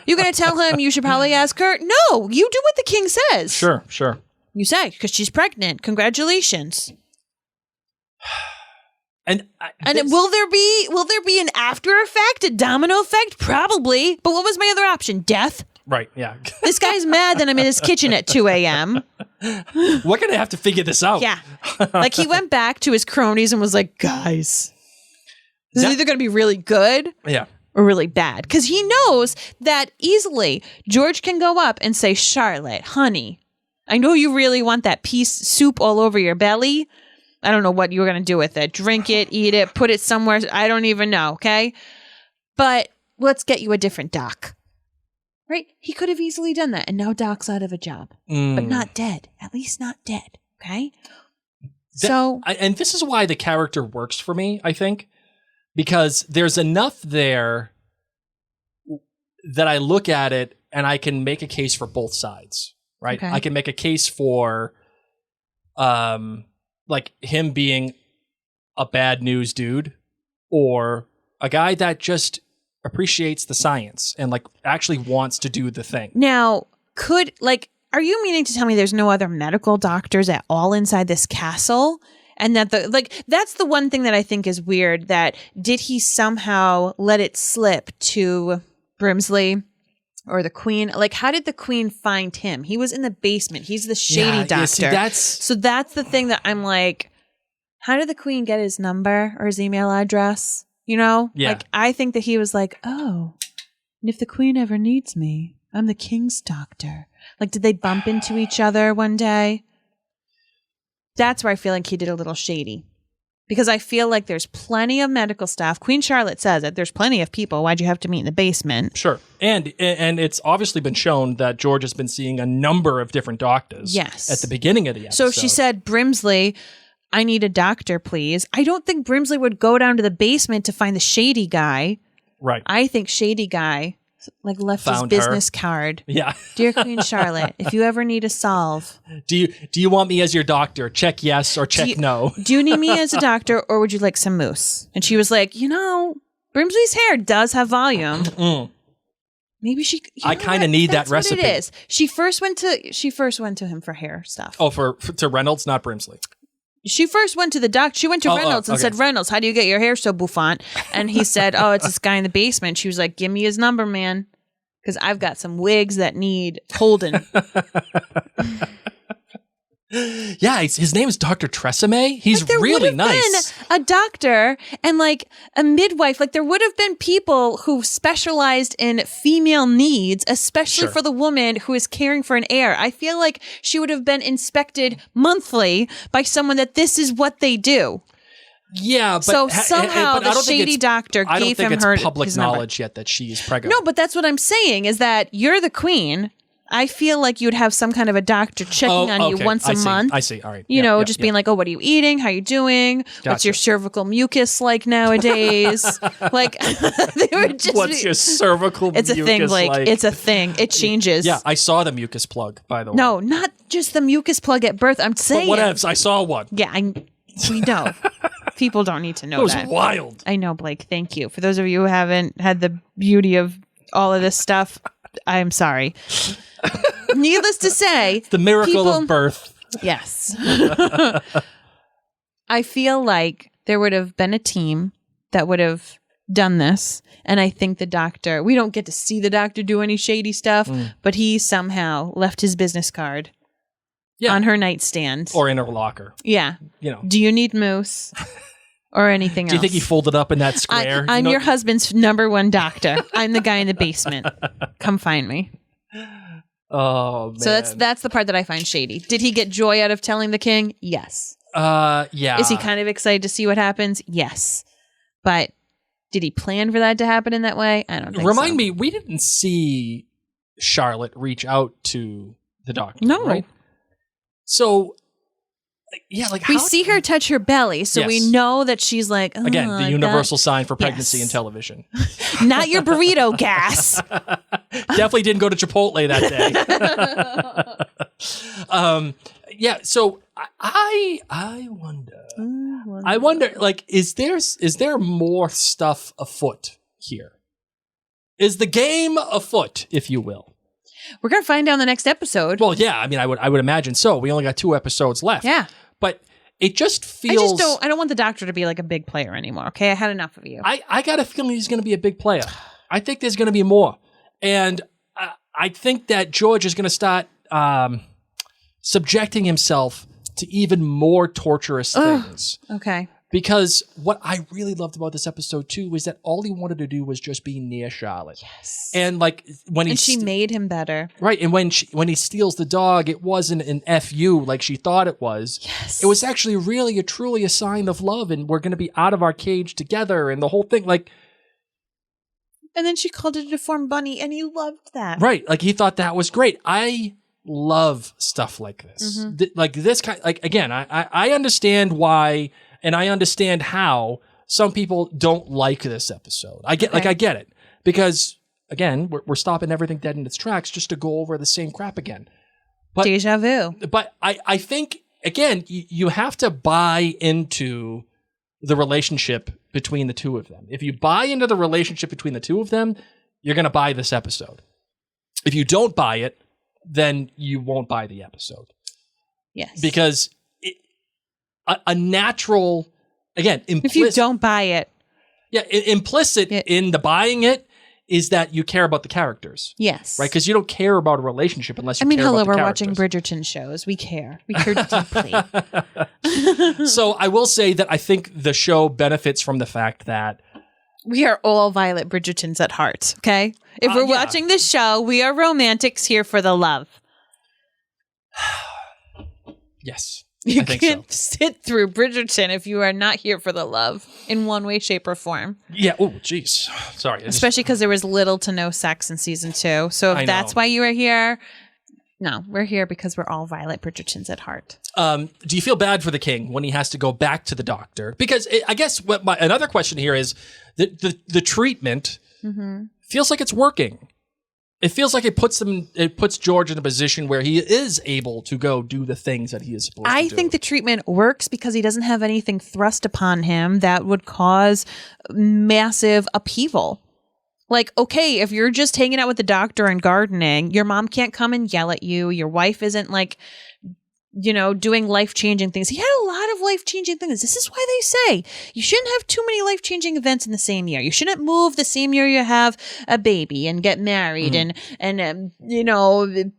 You going to tell him you should probably ask her? No, you do what the king says. Sure. You say, because she's pregnant. Congratulations. And will there be an after effect, a domino effect? Probably. But what was my other option? Death? Right, yeah. This guy's mad that I'm in his kitchen at 2 a.m. We're going to have to figure this out. Yeah. He went back to his cronies and was like, guys, this is either going to be really good or really bad. Because he knows that easily George can go up and say, Charlotte, honey, I know you really want that piece soup all over your belly. I don't know what you were going to do with it. Drink it, eat it, put it somewhere. I don't even know, okay? But let's get you a different doc. Right? He could have easily done that. And now Doc's out of a job. But not dead. At least not dead. Okay? And this is why the character works for me, I think. Because there's enough there that I look at it and I can make a case for both sides. right? Okay. I can make a case for like him being a bad news dude or a guy that just appreciates the science and like actually wants to do the thing. Now, are you meaning to tell me there's no other medical doctors at all inside this castle? And that that's the one thing that I think is weird, that did he somehow let it slip to Brimsley or the queen? Like, how did the queen find him? He was in the basement. He's the shady doctor. See, so that's the thing that I'm like, how did the queen get his number or his email address? You know? Yeah. Like, I think that he was like, oh, and if the queen ever needs me, I'm the king's doctor. Like, did they bump into each other one day? That's where I feel like he did a little shady. Because I feel like there's plenty of medical staff. Queen Charlotte says it. There's plenty of people. Why'd you have to meet in the basement? Sure. And it's obviously been shown that George has been seeing a number of different doctors. Yes. At the beginning of the episode. So she said, Brimsley, I need a doctor, please. I don't think Brimsley would go down to the basement to find the shady guy. Right. I think shady guy like left Found his business card. Yeah. Dear Queen Charlotte, if you ever need a solve. Do you want me as your doctor? Check yes or check no. Do you need me as a doctor, or would you like some mousse? And she was like, Brimsley's hair does have volume. Maybe she. I kind of need that recipe. What it is. She first went to him for hair stuff. Oh, to Reynolds, not Brimsley. She first went to the doctor. She went to Reynolds and okay. said, Reynolds, how do you get your hair so bouffant? And he said, oh, it's this guy in the basement. She was like, give me his number, man. Because I've got some wigs that need holding. Yeah, his name is Dr. Tresemme. He's there really would have nice. been a doctor and like a midwife. Like there would have been people who specialized in female needs, especially Sure. for the woman who is caring for an heir. I feel like she would have been inspected monthly by someone that this is what they do. Yeah, but So somehow but I the don't think shady it's- doctor I don't gave think him it's her public his number. knowledge yet that she is pregnant. No, but that's what I'm saying is that you're the queen. I feel like you'd have some kind of a doctor checking on you okay. once a month. I see. All right. You know, just being like, oh, what are you eating? How are you doing? What's Gotcha. your cervical mucus like nowadays? Like, they would just What's your cervical It's a mucus thing, Blake. like? It's a thing. It changes. Yeah, I saw the mucus plug, by the way. No, not just the mucus plug at birth. I'm saying. But whatevs, I saw one. Yeah, we know. People don't need to know It was that. wild. I know, Blake. Thank you. For those of you who haven't had the beauty of all of this stuff, I'm sorry. Needless to say, The miracle of birth. Yes. I feel like there would have been a team that would have done this. And I think the doctor, we don't get to see the doctor do any shady stuff, but he somehow left his business card on her nightstand. Or in her locker. Yeah. You know. Do you need mousse? Or anything else? Do you think he folded up in that square? I'm your husband's number one doctor. I'm the guy in the basement. Come find me. Oh, man. So that's the part that I find shady. Did he get joy out of telling the king? Yes. Yeah. Is he kind of excited to see what happens? Yes. But did he plan for that to happen in that way? I don't think so. Remind me, we didn't see Charlotte reach out to the doctor. No. Right? So, yeah, like We how see her touch her belly, so we Yes. know that she's like, oh, again, the universal sign for pregnancy Yes. in television. not your burrito gas. Definitely didn't go to Chipotle that day. Yeah, so I wonder, like, is there more stuff afoot here? Is the game afoot, if you will? We're gonna find out in the next episode. Well, yeah, I mean, I would imagine so. We only got 2 episodes left. Yeah. But it just feels. I don't want the doctor to be like a big player anymore. Okay, I had enough of you. I got a feeling he's going to be a big player. I think there's going to be more. And I think that George is going to start subjecting himself to even more torturous things. Okay. Because what I really loved about this episode too was that all he wanted to do was just be near Charlotte. Yes. And like when she made him better. right, and when he steals the dog, it wasn't an FU like she thought it was. Yes. It was actually really truly a sign of love, and we're going to be out of our cage together, and the whole thing, like. And then she called it a deformed bunny, and he loved that. Right, like he thought that was great. I love stuff like this. Like this kind, like again, I understand why. And I understand how some people don't like this episode. I get it. Because, again, we're stopping everything dead in its tracks just to go over the same crap again. Deja vu. But I think, again, you have to buy into the relationship between the two of them. If you buy into the relationship between the two of them, you're going to buy this episode. If you don't buy it, then you won't buy the episode. Yes. Because a natural, again, implicit. If you don't buy it. Yeah, implicit in the buying it is that you care about the characters. Yes. Right? Because you don't care about a relationship unless you care hello, about the we're characters. watching Bridgerton shows. We care. We care deeply. So I will say that I think the show benefits from the fact that we are all Violet Bridgertons at heart, okay? If we're watching this show, we are romantics here for the love. Yes. You can't sit through Bridgerton if you are not here for the love in one way, shape, or form. Yeah. Oh, jeez. Sorry. Especially because there was little to no sex in season 2. So if that's why you are here, no, we're here because we're all Violet Bridgertons at heart. Do you feel bad for the king when he has to go back to the doctor? Because I guess what another question here is the treatment feels like it's working. It feels like it puts George in a position where he is able to go do the things that he is supposed to do. I think the treatment works because he doesn't have anything thrust upon him that would cause massive upheaval. Like, okay, if you're just hanging out with the doctor and gardening, your mom can't come and yell at you. Your wife isn't like, doing life-changing things. He had a lot of life-changing things. This is why they say you shouldn't have too many life-changing events in the same year. You shouldn't move the same year you have a baby and get married and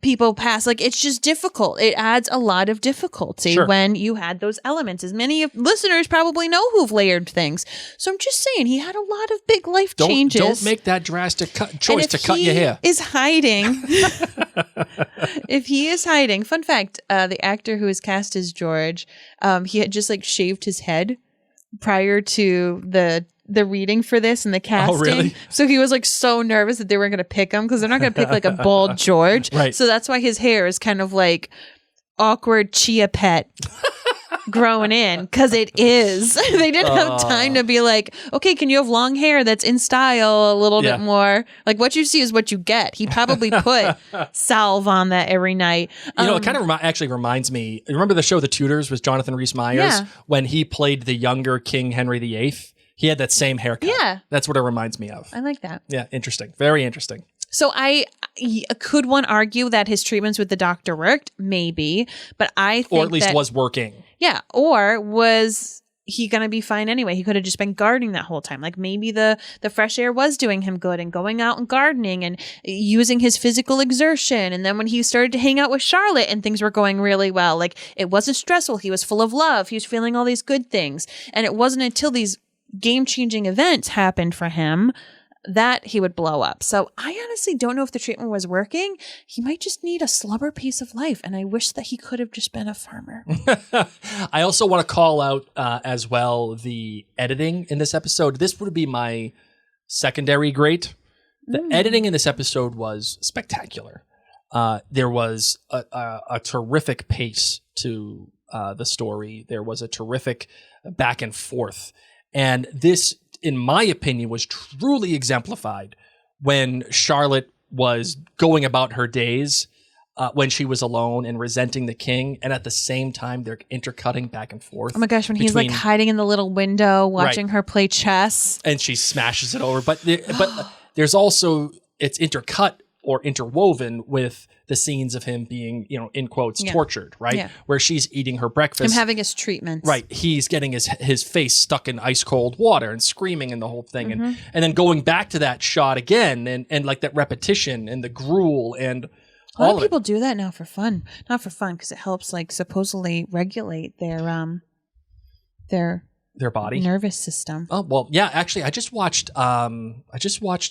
people pass. Like, it's just difficult. It adds a lot of difficulty when you had those elements. As many of listeners probably know who've layered things. So I'm just saying he had a lot of big life changes. Don't make that drastic choice to cut your hair. Is hiding. If he is hiding, fun fact, the actor who was cast as George, he had just shaved his head prior to the reading for this and the casting. Oh, really? So he was so nervous that they weren't going to pick him because they're not going to pick a bald George. Right. So that's why his hair is kind of awkward chia pet growing in, because it is. They didn't have time to be okay, can you have long hair that's in style a little bit more? What you see is what you get. He probably put salve on that every night. It kind of actually reminds me, remember the show The Tudors with Jonathan Rhys-Meyers? When he played the younger King Henry VIII? He had that same haircut. Yeah. That's what it reminds me of. I like that. Yeah, interesting. Very interesting. So could one argue that his treatments with the doctor worked? Maybe. But I think or at least was working. Yeah. Or was he going to be fine anyway? He could have just been gardening that whole time. Maybe the fresh air was doing him good and going out and gardening and using his physical exertion. And then when he started to hang out with Charlotte and things were going really well, it wasn't stressful. He was full of love. He was feeling all these good things. And it wasn't until these game-changing events happened for him that he would blow up. So I honestly don't know if the treatment was working. He might just need a slubber piece of life, and I wish that he could have just been a farmer. I also want to call out as well the editing in this episode. This would be my secondary great. The editing in this episode was spectacular. There was a terrific pace to the story. There was a terrific back and forth. And this, in my opinion, was truly exemplified when Charlotte was going about her days when she was alone and resenting the king. And at the same time, they're intercutting back and forth. Oh my gosh, when he's hiding in the little window watching her play chess. And she smashes it over. But there's also, it's intercut or interwoven with the scenes of him being, in quotes, tortured, right? Yeah. Where she's eating her breakfast. Him having his treatments. Right. He's getting his face stuck in ice cold water and screaming and the whole thing. And then going back to that shot again and that repetition and the gruel and a lot of people do that now for fun. Not for fun, because it helps supposedly regulate their body nervous system. Oh, well, yeah, actually I just watched a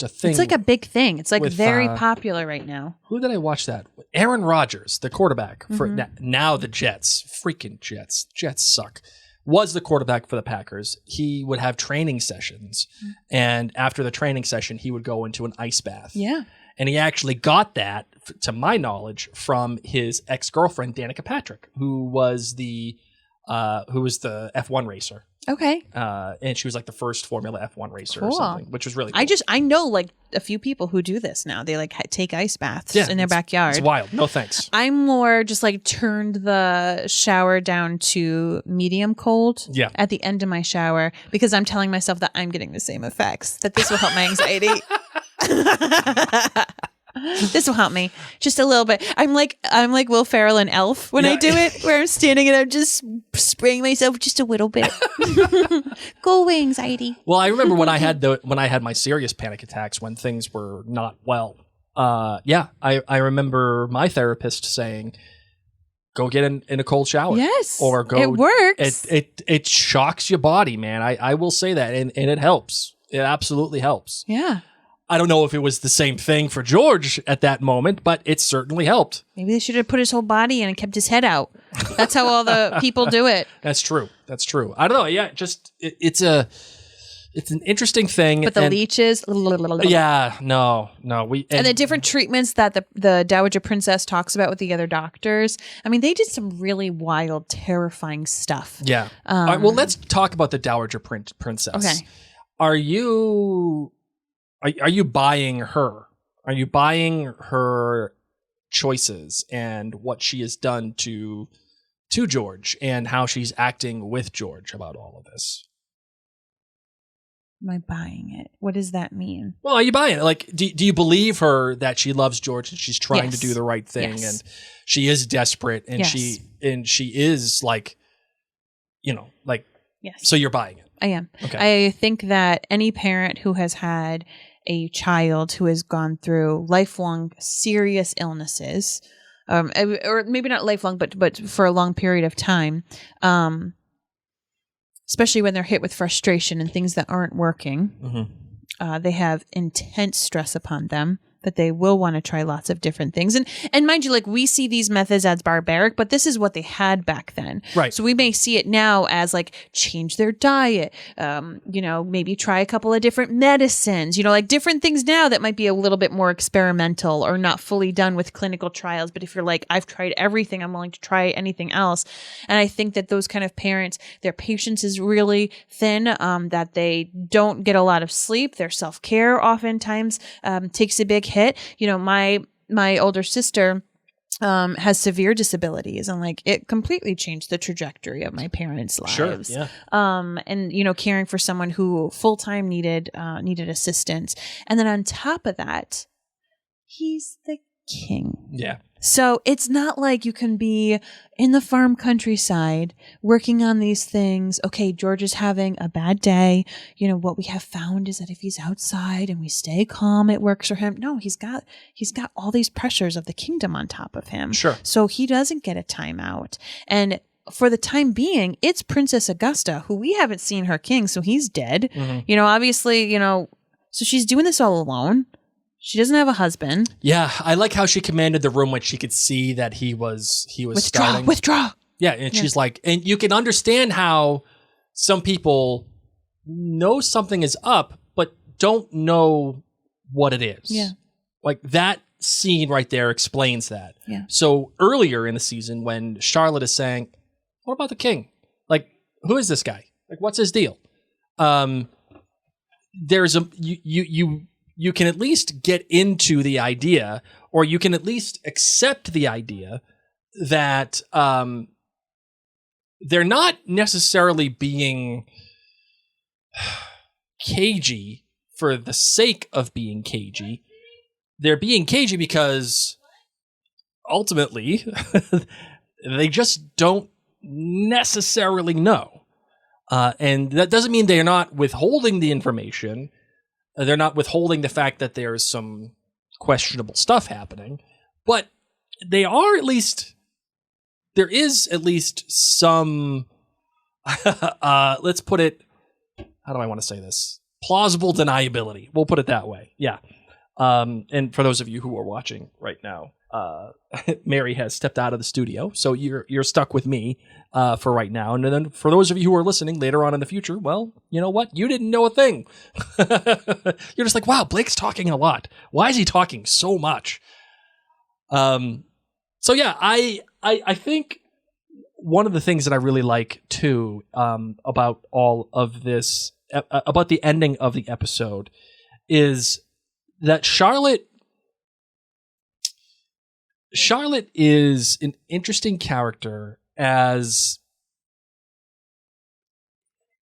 thing. It's a big thing. It's very popular right now. Who did I watch that? Aaron Rodgers, the quarterback for now the Jets. Freaking Jets. Jets suck. Was the quarterback for the Packers. He would have training sessions, and after the training session he would go into an ice bath. Yeah. And he actually got that, to my knowledge, from his ex-girlfriend Danica Patrick, who was the who was the F1 racer. Okay. And she was like the first Formula F1 racer Cool. or something, which was really cool. I know like a few people who do this now. They like take ice baths in their backyard. It's wild. No thanks. I'm more just like turned the shower down to medium cold at the end of my shower because I'm telling myself that I'm getting the same effects, that this will help my anxiety. This will help me just a little bit. I'm like Will Ferrell and Elf when I do it, where I'm standing and I'm just spraying myself just a little bit. Go away, anxiety. Well, I remember when I had my serious panic attacks when things were not well. I remember my therapist saying, "Go get in a cold shower." Yes, or go. It works. It shocks your body, man. I will say that, and it helps. It absolutely helps. Yeah. I don't know if it was the same thing for George at that moment, but it certainly helped. Maybe they should have put his whole body in and kept his head out. That's how all the people do it. That's true. I don't know. Yeah, just it's an interesting thing. But the leeches. Yeah, no. And the different treatments that the Dowager Princess talks about with the other doctors. I mean, they did some really wild, terrifying stuff. Yeah. All right, well, let's talk about the Dowager Princess. Okay. Are you buying her? Are you buying her choices and what she has done to George and how she's acting with George about all of this? Am I buying it? What does that mean? Well, are you buying it? Like, do you believe her that she loves George and she's trying to do the right thing and she is desperate and she is like, so you're buying it? I am. Okay. I think that any parent who has had a child who has gone through lifelong serious illnesses, or maybe not lifelong, but for a long period of time, especially when they're hit with frustration and things that aren't working, they have intense stress upon them. That they will want to try lots of different things. And mind you, like we see these methods as barbaric, but this is what they had back then. Right. So we may see it now as like change their diet, maybe try a couple of different medicines, like different things now that might be a little bit more experimental or not fully done with clinical trials. But if you're like, I've tried everything, I'm willing to try anything else. And I think that those kind of parents, their patience is really thin, that they don't get a lot of sleep. Their self-care oftentimes takes a big hit. My older sister has severe disabilities, and like it completely changed the trajectory of my parents' lives. Sure, yeah. And caring for someone who full time needed assistance, and then on top of that, he's the king. Yeah. So it's not like you can be in the farm countryside working on these things. Okay, George is having a bad day. What we have found is that if he's outside and we stay calm, it works for him. No, he's got all these pressures of the kingdom on top of him. Sure. So he doesn't get a timeout. And for the time being, it's Princess Augusta, who we haven't seen her king, so he's dead. Mm-hmm. Obviously, so she's doing this all alone. She doesn't have a husband. Yeah, I like how she commanded the room when she could see that he was starting. Withdraw. Yeah, and she's like, and you can understand how some people know something is up, but don't know what it is. Yeah. Like that scene right there explains that. Yeah. So earlier in the season when Charlotte is saying, what about the king? Like, who is this guy? Like, what's his deal? There's you can at least get into the idea, or you can at least accept the idea that they're not necessarily being cagey for the sake of being cagey. They're being cagey because ultimately they just don't necessarily know. And that doesn't mean they're not withholding the information. They're not withholding the fact that there's some questionable stuff happening, but there is at least some, let's put it, how do I want to say this? Plausible deniability. We'll put it that way. Yeah. And for those of you who are watching right now, Mary has stepped out of the studio, so you're stuck with me for right now. And then for those of you who are listening later on in the future, well, you know what? You didn't know a thing. You're just like, wow, Blake's talking a lot. Why is he talking so much? So yeah, I think one of the things that I really like too about all of this, about the ending of the episode, is that Charlotte is an interesting character, as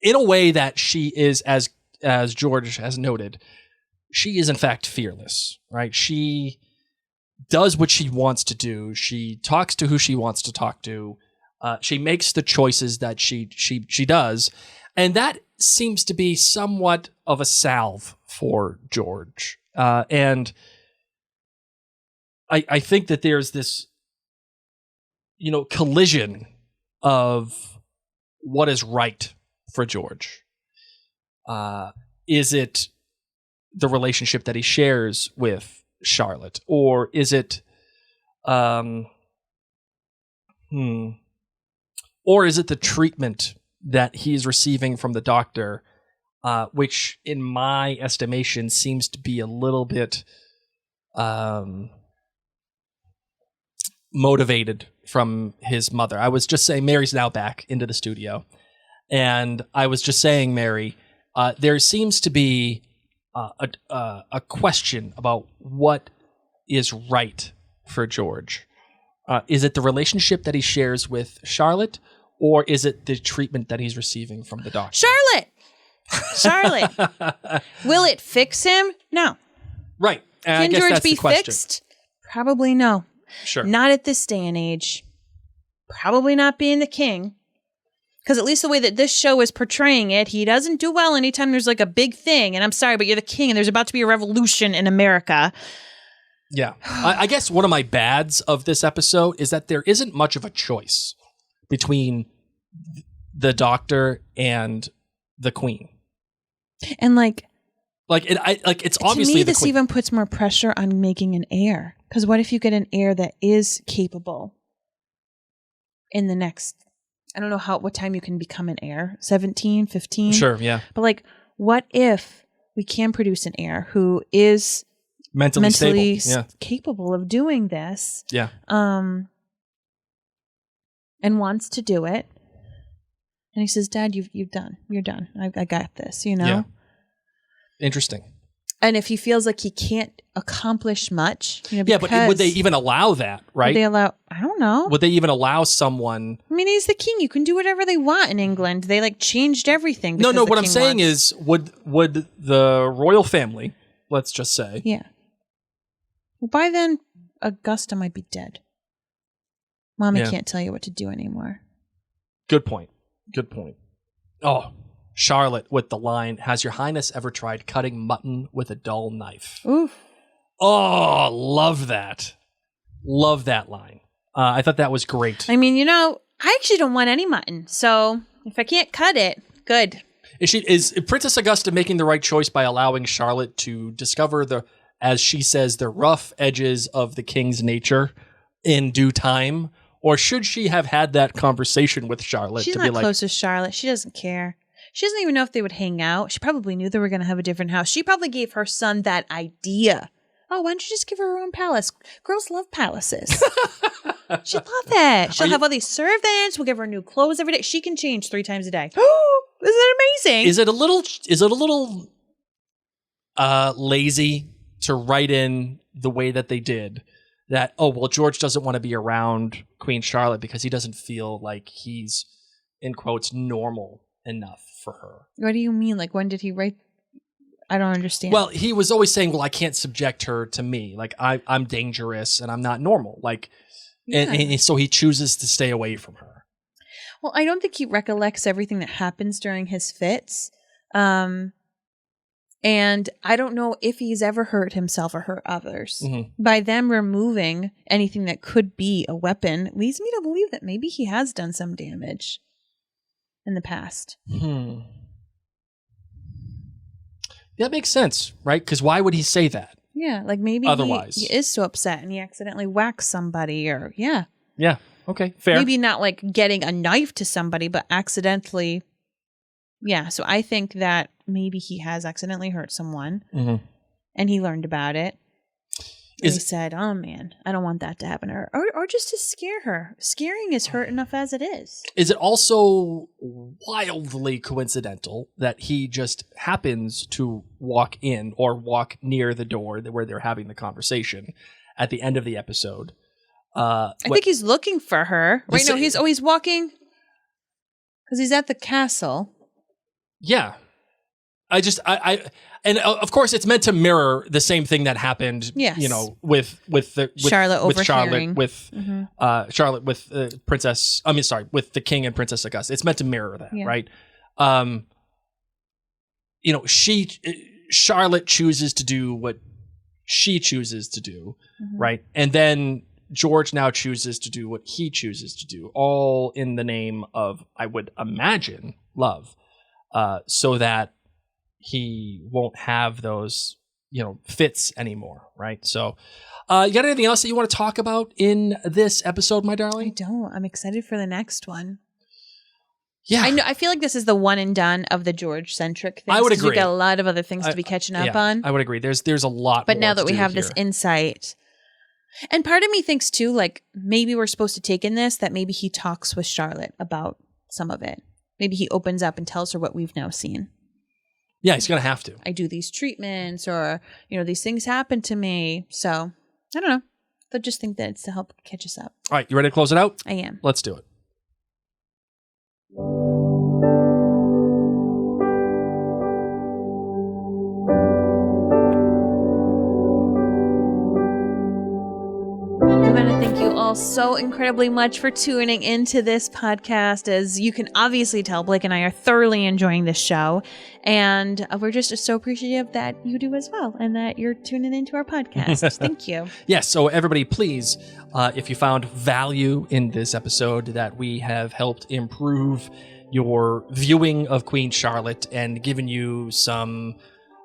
in a way that she is, as George has noted, she is in fact fearless, right? She does what she wants to do. She talks to who she wants to talk to. She makes the choices that she does, and that seems to be somewhat of a salve for George. And I think that there's this, collision of what is right for George. Is it the relationship that he shares with Charlotte, or is it, or is it the treatment that he's receiving from the doctor, which, in my estimation, seems to be a little bit motivated from his mother. I was just saying, Mary's now back into the studio, and I was just saying, Mary, there seems to be a question about what is right for George. Is it the relationship that he shares with Charlotte, or is it the treatment that he's receiving from the doctor? Charlotte! Will it fix him? No. Right. Can George be fixed? Probably no. Sure. Not at this day and age. Probably not being the king. Because at least the way that this show is portraying it, he doesn't do well anytime there's like a big thing. And I'm sorry, but you're the king and there's about to be a revolution in America. Yeah. I guess one of my bads of this episode is that there isn't much of a choice between the doctor and the queen. And it's obviously to me, the this queen. even puts more pressure on making an heir. Because what if you get an heir that is capable in the next, I don't know what time you can become an heir, 17, 15? Sure, yeah. But what if we can produce an heir who is mentally stable. Yeah. capable of doing this? Yeah. And wants to do it. And he says, Dad, you're done. I got this, Yeah. Interesting. And if he feels like he can't accomplish much, yeah, but would they even allow that, right? Would they allow, I don't know. Would they even allow someone? I mean, he's the king. You can do whatever they want in England. They changed everything. No, what I'm saying is, would the royal family, let's just say. Yeah. Well, by then, Augusta might be dead. Mommy can't tell you what to do anymore. Good point. Oh, Charlotte with the line, "Has your highness ever tried cutting mutton with a dull knife?" Oof. Oh, love that. Love that line. I thought that was great. I mean, I actually don't want any mutton. So if I can't cut it, good. Is Princess Augusta making the right choice by allowing Charlotte to discover as she says, the rough edges of the king's nature in due time? Or should she have had that conversation with Charlotte? She's not close to Charlotte. She doesn't care. She doesn't even know if they would hang out. She probably knew they were going to have a different house. She probably gave her son that idea. Oh, why don't you just give her own palace? Girls love palaces. She'd love that. She'll have all these servants. We'll give her new clothes every day. She can change 3 times a day. Oh, isn't it amazing? Is it a little lazy to write in the way that they did? That, George doesn't want to be around Queen Charlotte because he doesn't feel like he's, in quotes, normal enough for her. What do you mean? When did he write? I don't understand. Well, he was always saying, I can't subject her to me. I'm dangerous and I'm not normal. And so he chooses to stay away from her. Well, I don't think he recollects everything that happens during his fits. And I don't know if he's ever hurt himself or hurt others. Mm-hmm. By them removing anything that could be a weapon leads me to believe that maybe he has done some damage in the past. That makes sense, right? Because why would he say that? Yeah, maybe otherwise he is so upset and he accidentally whacks somebody or, yeah. Yeah, okay, fair. Maybe not getting a knife to somebody, but accidentally. Yeah, so I think that maybe he has accidentally hurt someone and he learned about it. He said, "Oh man, I don't want that to happen to her," or just to scare her. Scaring is hurt enough as it is. Is it also wildly coincidental that he just happens to walk in or walk near the door where they're having the conversation at the end of the episode? I think he's looking for her. Right? No, he's always walking because he's at the castle. Yeah. And of course it's meant to mirror the same thing that happened, yes. with Charlotte overhearing. With Charlotte with with the king and Princess Augusta. It's meant to mirror that, right? Charlotte chooses to do what she chooses to do, right? And then George now chooses to do what he chooses to do, all in the name of, I would imagine, love, so that he won't have those, fits anymore, right? So, you got anything else that you want to talk about in this episode, my darling? I don't. I'm excited for the next one. Yeah. I feel like this is the one and done of the George-centric things. I would agree. We've got a lot of other things to be catching up on. I would agree. There's a lot But more now that to we do have here. this insight, and part of me thinks too, like maybe we're supposed to take in this, that maybe he talks with Charlotte about some of it. Maybe he opens up and tells her what we've now seen. Yeah, he's going to have to. I do these treatments, or, these things happen to me. So, I don't know. I just think that it's to help catch us up. All right, you ready to close it out? I am. Let's do it. I want to thank you all so incredibly much for tuning into this podcast. As you can obviously tell, Blake and I are thoroughly enjoying this show, and we're just so appreciative that you do as well, and that you're tuning into our podcast. Thank you. Yes, so everybody, please, if you found value in this episode, that we have helped improve your viewing of Queen Charlotte and given you some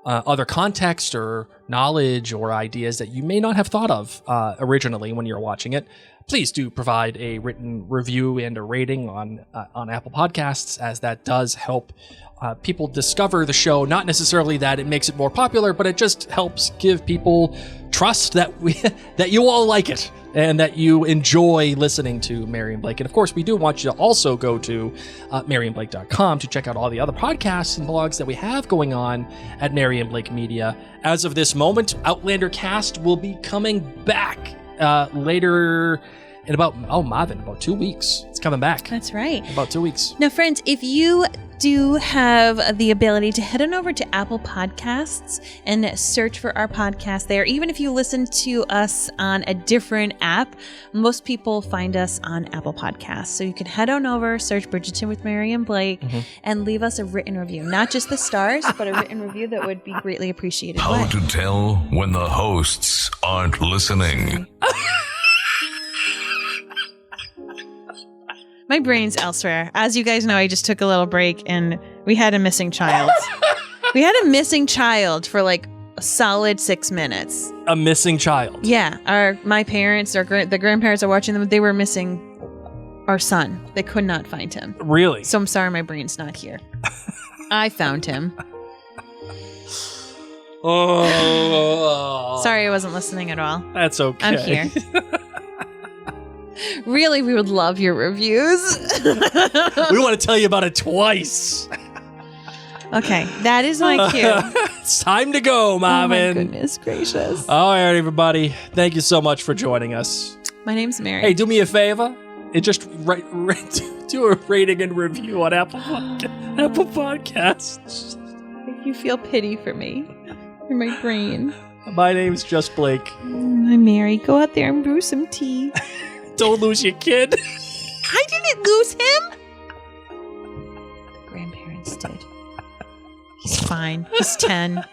other context or knowledge or ideas that you may not have thought of originally when you're watching it, please do provide a written review and a rating on Apple Podcasts, as that does help people discover the show. Not necessarily that it makes it more popular, but it just helps give people trust that that you all like it and that you enjoy listening to Mary and Blake. And of course, we do want you to also go to maryandblake.com to check out all the other podcasts and blogs that we have going on at Mary and Blake Media. As of this moment, Outlander Cast will be coming back later in about 2 weeks. It's coming back. That's right. About 2 weeks. Now, friends, if you do have the ability to head on over to Apple Podcasts and search for our podcast there, even if you listen to us on a different app, most people find us on Apple Podcasts. So you can head on over, search Bridgerton with Mary and Blake, and leave us a written review. Not just the stars, but a written review that would be greatly appreciated. How to tell when the hosts aren't listening. My brain's elsewhere. As you guys know, I just took a little break and we had a missing child. We had a missing child for like a solid 6 minutes. A missing child. Yeah. My parents, the grandparents are watching them. They were missing our son. They could not find him. Really? So I'm sorry my brain's not here. I found him. Oh. Sorry I wasn't listening at all. That's okay. I'm here. Really, we would love your reviews. We want to tell you about it twice. Okay, that is my cue. It's time to go, Marvin. Oh my goodness gracious. All right, everybody. Thank you so much for joining us. My name's Mary. Hey, do me a favor and just do a rating and review on Apple Podcasts. If you feel pity for me, for my brain. My name's just Blake. I'm Mary. Go out there and brew some tea. Don't lose your kid. I didn't lose him. The grandparents did. He's fine. He's 10.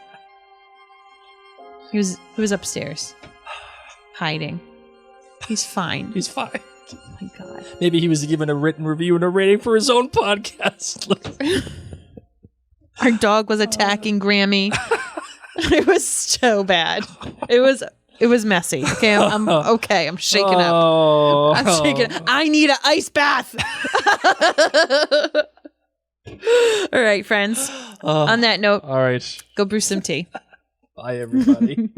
He was upstairs, hiding. He's fine. He's fine. Oh my God. Maybe he was given a written review and a rating for his own podcast. Our dog was attacking Grammy. It was so bad. It was messy. Okay, I'm okay. I'm shaking up. I'm shaking. I need an ice bath. All right, friends. On that note, all right. go brew some tea. Bye, everybody.